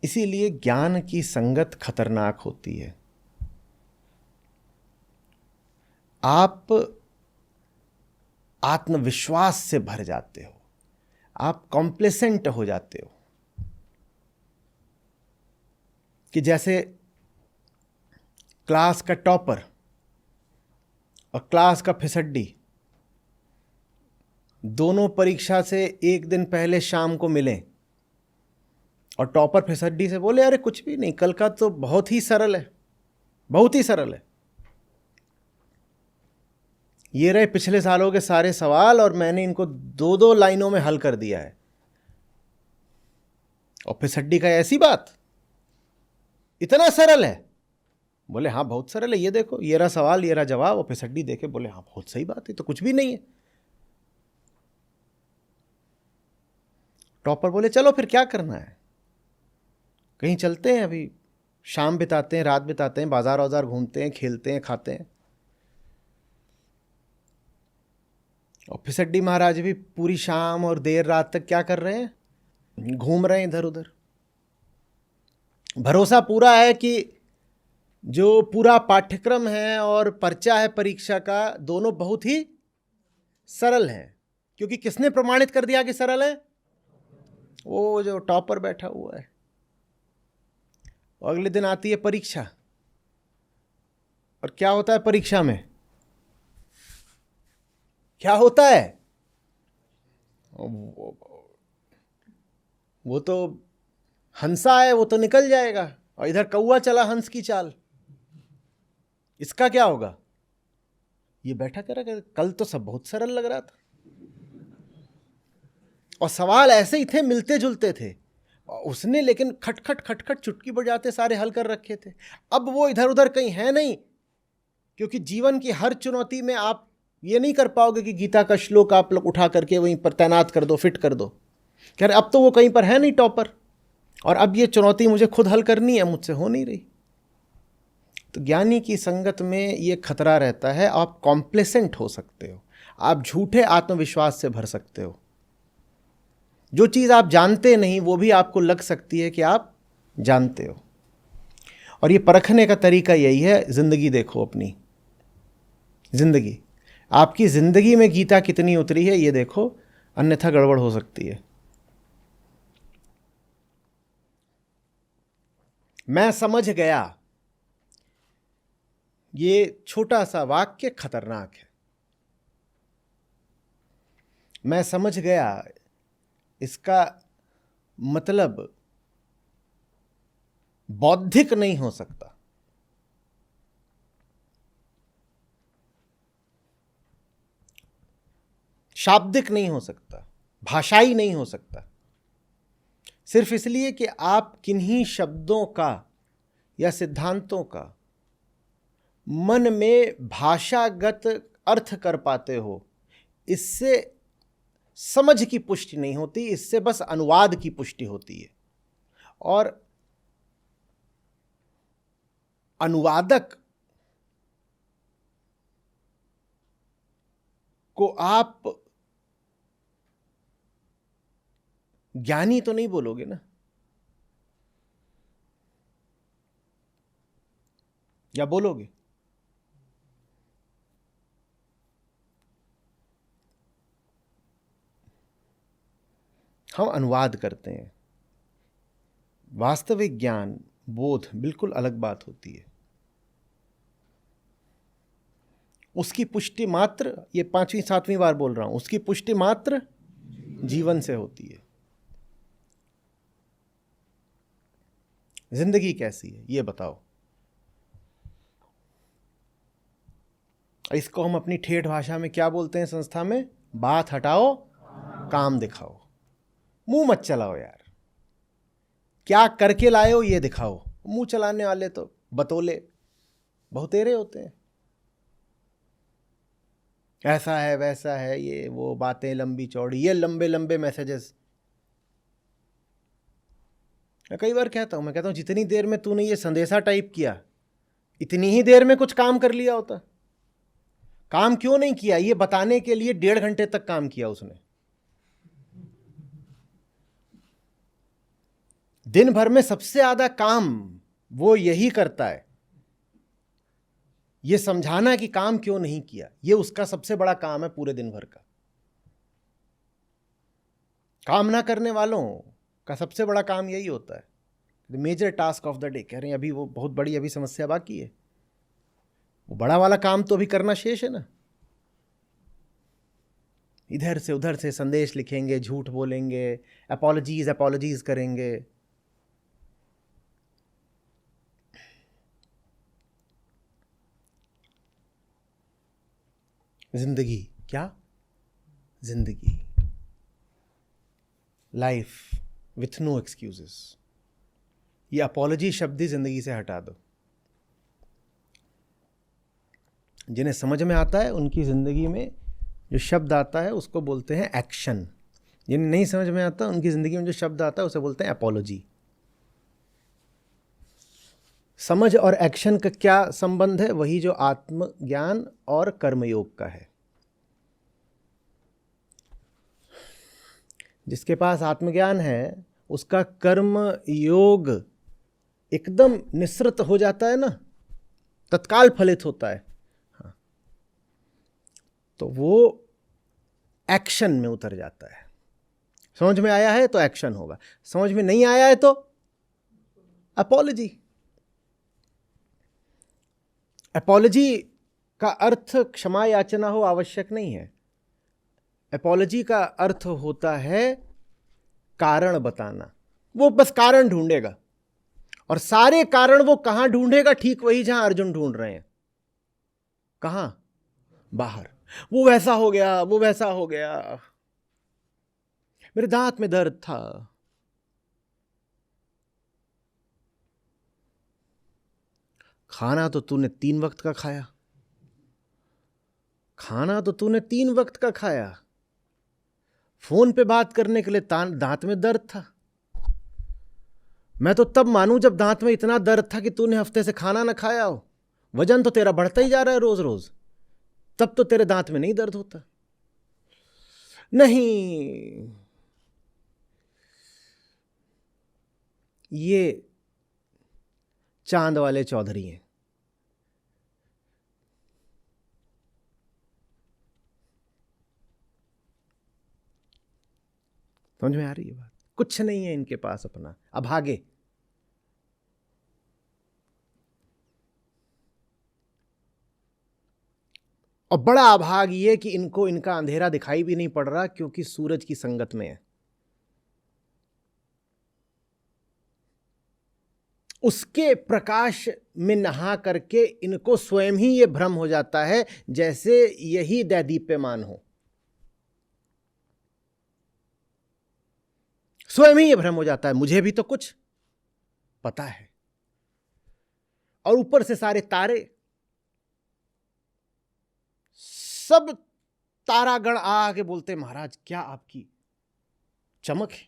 इसीलिए ज्ञान की संगत खतरनाक होती है। आप आत्मविश्वास से भर जाते हो, आप कॉम्प्लेसेंट हो जाते हो कि जैसे क्लास का टॉपर और क्लास का फिसड्डी दोनों परीक्षा से एक दिन पहले शाम को मिले और टॉपर फिसड्डी से बोले अरे कुछ भी नहीं, कल का तो बहुत ही सरल है, बहुत ही सरल है, ये रहे पिछले सालों के सारे सवाल और मैंने इनको 2-2 लाइनों में हल कर दिया है। और फिसड्डी का ऐसी बात, इतना सरल है? बोले हाँ बहुत सरल है, ये देखो ये रहा सवाल, ये रहा जवाब। और फिसड्डी देखे बोले हाँ बहुत सही बात है, तो कुछ भी नहीं है। टॉपर बोले चलो फिर क्या करना है, कहीं चलते हैं, अभी शाम बिताते हैं, रात बिताते हैं, बाजार वाजार घूमते हैं, खेलते हैं, खाते हैं। और फिसड्डी महाराज भी पूरी शाम और देर रात तक क्या कर रहे हैं? घूम रहे हैं इधर उधर। भरोसा पूरा है कि जो पूरा पाठ्यक्रम है और पर्चा है परीक्षा का, दोनों बहुत ही सरल हैं। क्योंकि किसने प्रमाणित कर दिया कि सरल है? वो जो टॉपर बैठा हुआ है। अगले दिन आती है परीक्षा, और क्या होता है परीक्षा में? क्या होता है? वो तो हंसा है, वो तो निकल जाएगा, और इधर कौवा चला हंस की चाल। इसका क्या होगा? ये बैठा कह रहा कल तो सब बहुत सरल लग रहा था, और सवाल ऐसे ही थे, मिलते जुलते थे, उसने लेकिन खटखट खटखट चुटकी बजाते सारे हल कर रखे थे। अब वो इधर उधर कहीं है नहीं, क्योंकि जीवन की हर चुनौती में आप ये नहीं कर पाओगे कि गीता का श्लोक आप लोग उठा करके वहीं पर तैनात कर दो, फिट कर दो। कह रहे अब तो वो कहीं पर है नहीं टॉपर, और अब ये चुनौती मुझे खुद हल करनी है, मुझसे हो नहीं रही। तो ज्ञानी की संगत में ये खतरा रहता है, आप कॉम्प्लेसेंट हो सकते हो, आप झूठे आत्मविश्वास से भर सकते हो। जो चीज़ आप जानते नहीं वो भी आपको लग सकती है कि आप जानते हो। और ये परखने का तरीका यही है। जिंदगी देखो, अपनी जिंदगी, आपकी जिंदगी में गीता कितनी उतरी है ये देखो, अन्यथा गड़बड़ हो सकती है। मैं समझ गया, ये छोटा सा वाक्य खतरनाक है। मैं समझ गया, इसका मतलब बौद्धिक नहीं हो सकता, शाब्दिक नहीं हो सकता, भाषाई नहीं हो सकता, सिर्फ इसलिए कि आप किन्हीं शब्दों का या सिद्धांतों का मन में भाषागत अर्थ कर पाते हो, इससे समझ की पुष्टि नहीं होती, इससे बस अनुवाद की पुष्टि होती है। और अनुवादक को आप ज्ञानी तो नहीं बोलोगे ना, या बोलोगे? हम अनुवाद करते हैं। वास्तविक ज्ञान, बोध बिल्कुल अलग बात होती है। उसकी पुष्टि मात्र, ये 5वीं 7वीं बार बोल रहा हूं, उसकी पुष्टि मात्र जीवन से होती है। जिंदगी कैसी है ये बताओ। इसको हम अपनी ठेठ भाषा में क्या बोलते हैं संस्था में? बात हटाओ, काम दिखाओ। मुंह मत चलाओ यार, क्या करके लाए हो ये दिखाओ। मुंह चलाने वाले तो बतौले बहुतेरे होते हैं, ऐसा है वैसा है, ये वो बातें लंबी चौड़ी, ये लंबे लंबे मैसेजेस। मैं कई बार कहता हूं, मैं कहता हूं जितनी देर में तूने ये संदेशा टाइप किया, इतनी ही देर में कुछ काम कर लिया होता। काम क्यों नहीं किया ये बताने के लिए 1.5 घंटे तक काम किया उसने। दिन भर में सबसे ज्यादा काम वो यही करता है, ये समझाना कि काम क्यों नहीं किया। ये उसका सबसे बड़ा काम है पूरे दिन भर का। काम ना करने वालों का सबसे बड़ा काम यही होता है, the major task of the day. कह रहे हैं अभी वो बहुत बड़ी अभी समस्या बाकी है, वो बड़ा वाला काम तो अभी करना शेष है ना। इधर से उधर से संदेश लिखेंगे, झूठ बोलेंगे, अपॉलजीज करेंगे। जिंदगी क्या? जिंदगी, लाइफ विथ नो एक्सक्यूजेस। ये अपॉलजी शब्द ही जिंदगी से हटा दो। जिन्हें समझ में आता है उनकी जिंदगी में जो शब्द आता है उसको बोलते हैं एक्शन। जिन्हें नहीं समझ में आता उनकी जिंदगी में जो शब्द आता है उसे बोलते हैं अपॉलजी। समझ और एक्शन का क्या संबंध है? वही जो आत्मज्ञान और कर्मयोग का है। जिसके पास आत्मज्ञान है उसका कर्म योग एकदम निसृत हो जाता है ना, तत्काल फलित होता है। हाँ, तो वो एक्शन में उतर जाता है। समझ में आया है तो एक्शन होगा, समझ में नहीं आया है तो अपॉलजी। अपॉलजी का अर्थ क्षमा याचना हो आवश्यक नहीं है। अपॉलजी का अर्थ होता है कारण बताना। वो बस कारण ढूंढेगा, और सारे कारण वो कहां ढूंढेगा? ठीक वही जहां अर्जुन ढूंढ रहे हैं। कहां? बाहर। वो वैसा हो गया, वो वैसा हो गया, मेरे दांत में दर्द था। खाना तो तूने 3 वक्त का खाया, खाना तो तूने 3 वक्त का खाया। फोन पे बात करने के लिए दांत में दर्द था। मैं तो तब मानूं जब दांत में इतना दर्द था कि तूने हफ्ते से खाना ना खाया हो। वजन तो तेरा बढ़ता ही जा रहा है रोज रोज, तब तो तेरे दांत में नहीं दर्द होता। नहीं, ये चांद वाले चौधरी हैं। समझ में आ रही है बात? कुछ नहीं है इनके पास अपना, अभागे। और बड़ा अभाग ये कि इनको इनका अंधेरा दिखाई भी नहीं पड़ रहा, क्योंकि सूरज की संगत में है। उसके प्रकाश में नहा करके इनको स्वयं ही ये भ्रम हो जाता है जैसे यही दैदीप्यमान हो। स्वयं ही ये भ्रम हो जाता है, मुझे भी तो कुछ पता है। और ऊपर से सारे तारे सब तारागण आके बोलते महाराज क्या आपकी चमक है,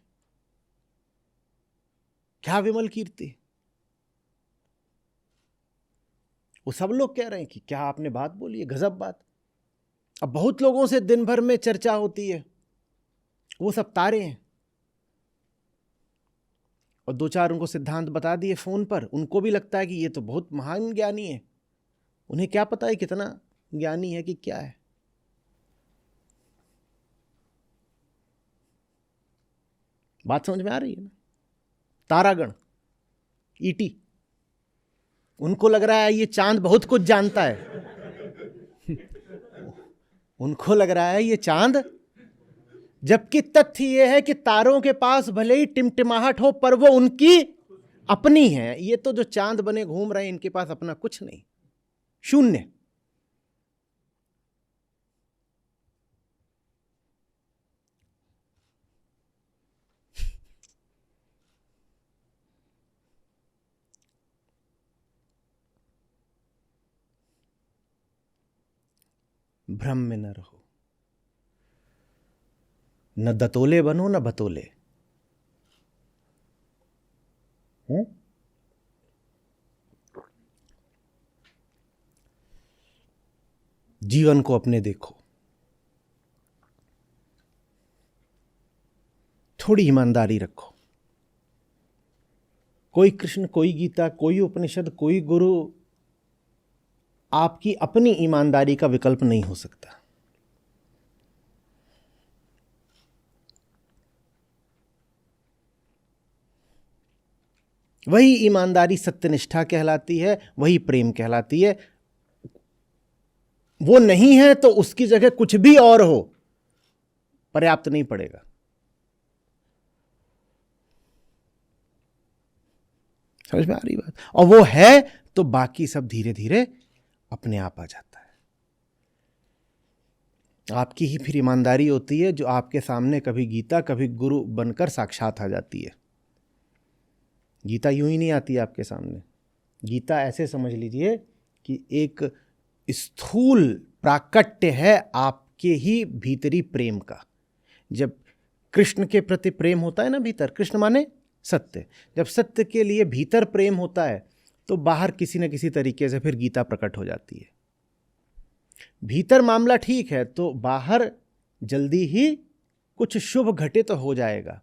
क्या विमल कीर्ति। वो सब लोग कह रहे हैं कि क्या आपने बात बोली है, गजब बात। अब बहुत लोगों से दिन भर में चर्चा होती है, वो सब तारे हैं, और दो चार उनको सिद्धांत बता दिए फोन पर, उनको भी लगता है कि ये तो बहुत महान ज्ञानी है। उन्हें क्या पता है कितना ज्ञानी है कि क्या है। बात समझ में आ रही है ना। तारागण, ईटी, उनको लग रहा है ये चांद बहुत कुछ जानता है। उनको लग रहा है ये चांद, जबकि तथ्य ये है कि तारों के पास भले ही टिमटिमाहट हो पर वो उनकी अपनी है। ये तो जो चांद बने घूम रहे हैं इनके पास अपना कुछ नहीं, शून्य। भ्रम में न रहो, न दतोले बनो न बतोले। जीवन को अपने देखो, थोड़ी ईमानदारी रखो। कोई कृष्ण, कोई गीता, कोई उपनिषद, कोई गुरु आपकी अपनी ईमानदारी का विकल्प नहीं हो सकता। वही ईमानदारी सत्यनिष्ठा कहलाती है, वही प्रेम कहलाती है। वो नहीं है तो उसकी जगह कुछ भी और हो, पर्याप्त नहीं पड़ेगा। समझ में आ रही बात। और वो है तो बाकी सब धीरे धीरे अपने आप आ जाता है। आपकी ही फिर ईमानदारी होती है जो आपके सामने कभी गीता कभी गुरु बनकर साक्षात आ जाती है। गीता यूं ही नहीं आती आपके सामने। गीता ऐसे समझ लीजिए कि एक स्थूल प्राकट्य है आपके ही भीतरी प्रेम का। जब कृष्ण के प्रति प्रेम होता है ना भीतर, कृष्ण माने सत्य, जब सत्य के लिए भीतर प्रेम होता है तो बाहर किसी न किसी तरीके से फिर गीता प्रकट हो जाती है। भीतर मामला ठीक है तो बाहर जल्दी ही कुछ शुभ घटित हो जाएगा।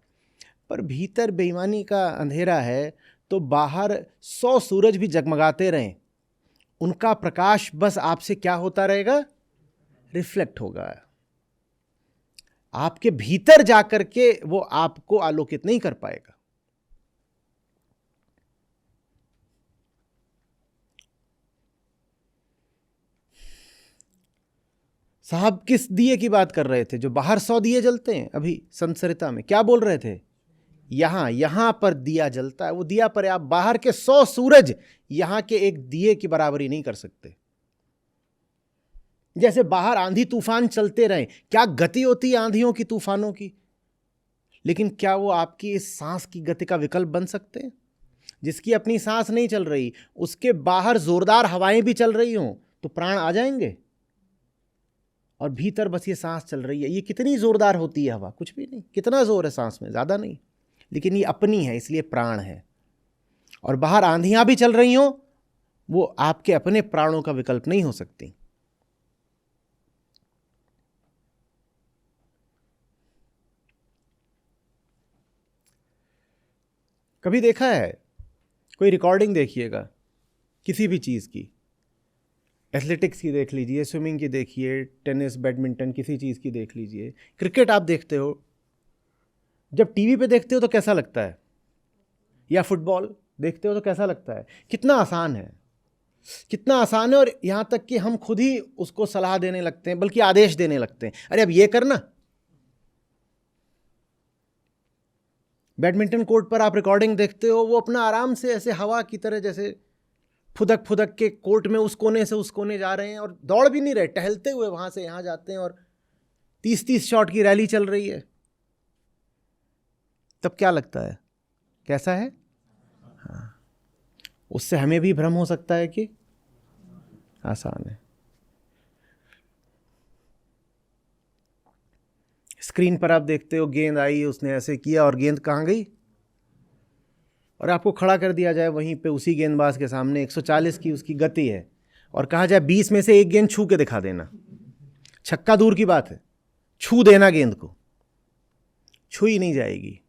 पर भीतर बेईमानी का अंधेरा है तो बाहर 100 सूरज भी जगमगाते रहें, उनका प्रकाश बस आपसे क्या होता रहेगा, रिफ्लेक्ट होगा। आपके भीतर जाकर के वो आपको आलोकित नहीं कर पाएगा। साहब किस दिए की बात कर रहे थे? जो बाहर 100 दिए जलते हैं। अभी संसरिता में क्या बोल रहे थे? यहां पर दिया जलता है, वो दिया पर आप बाहर के 100 सूरज यहां के एक दिए की बराबरी नहीं कर सकते। जैसे बाहर आंधी तूफान चलते रहे, क्या गति होती है आंधियों की, तूफानों की, लेकिन क्या वो आपकी इस सांस की गति का विकल्प बन सकते हैं? जिसकी अपनी सांस नहीं चल रही, उसके बाहर जोरदार हवाएं भी चल रही हों तो प्राण आ जाएंगे, और भीतर बस ये सांस चल रही है। ये कितनी जोरदार होती है हवा? कुछ भी नहीं। कितना जोर है सांस में? ज्यादा नहीं, लेकिन ये अपनी है इसलिए प्राण है। और बाहर आंधियां भी चल रही हों, वो आपके अपने प्राणों का विकल्प नहीं हो सकती। कभी देखा है, कोई रिकॉर्डिंग देखिएगा किसी भी चीज की, एथलेटिक्स की देख लीजिए, स्विमिंग की देखिए, टेनिस, बैडमिंटन, किसी चीज़ की देख लीजिए, क्रिकेट आप देखते हो, जब टीवी पे देखते हो तो कैसा लगता है, या फुटबॉल देखते हो तो कैसा लगता है? कितना आसान है, कितना आसान है। और यहाँ तक कि हम खुद ही उसको सलाह देने लगते हैं, बल्कि आदेश देने लगते हैं, अरे अब ये करना। बैडमिंटन कोर्ट पर आप रिकॉर्डिंग देखते हो, वो अपना आराम से ऐसे हवा की तरह जैसे फुदक फुदक के कोर्ट में उस कोने से उस कोने जा रहे हैं, और दौड़ भी नहीं रहे, टहलते हुए वहां से यहां जाते हैं, और 30-30 शॉट की रैली चल रही है। तब क्या लगता है, कैसा है? हाँ, उससे हमें भी भ्रम हो सकता है कि आसान है। स्क्रीन पर आप देखते हो गेंद आई, उसने ऐसे किया और गेंद कहाँ गई, और आपको खड़ा कर दिया जाए वहीं पे उसी गेंदबाज के सामने, 140 की उसकी गति है, और कहा जाए 20 में से एक गेंद छू के दिखा देना, छक्का दूर की बात है, छू देना गेंद को, छुई नहीं जाएगी।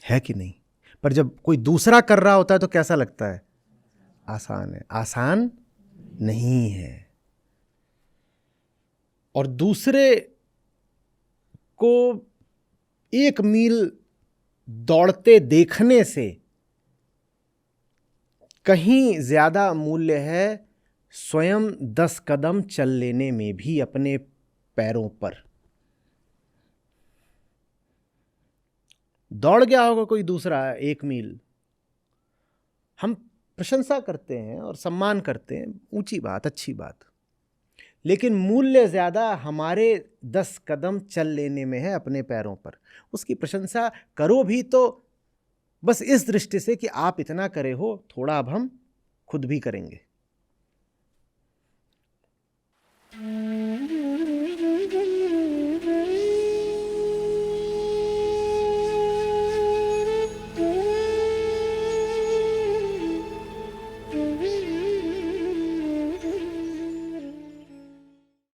है कि नहीं? पर जब कोई दूसरा कर रहा होता है तो कैसा लगता है? आसान है। आसान नहीं है। और दूसरे को 1 मील दौड़ते देखने से कहीं ज्यादा मूल्य है स्वयं 10 कदम चल लेने में भी अपने पैरों पर। दौड़ गया होगा कोई दूसरा 1 मील, हम प्रशंसा करते हैं और सम्मान करते हैं, ऊंची बात, अच्छी बात, लेकिन मूल्य ज्यादा हमारे 10 कदम चल लेने में है अपने पैरों पर। उसकी प्रशंसा करो भी तो बस इस दृष्टि से कि आप इतना करे हो, थोड़ा अब हम खुद भी करेंगे।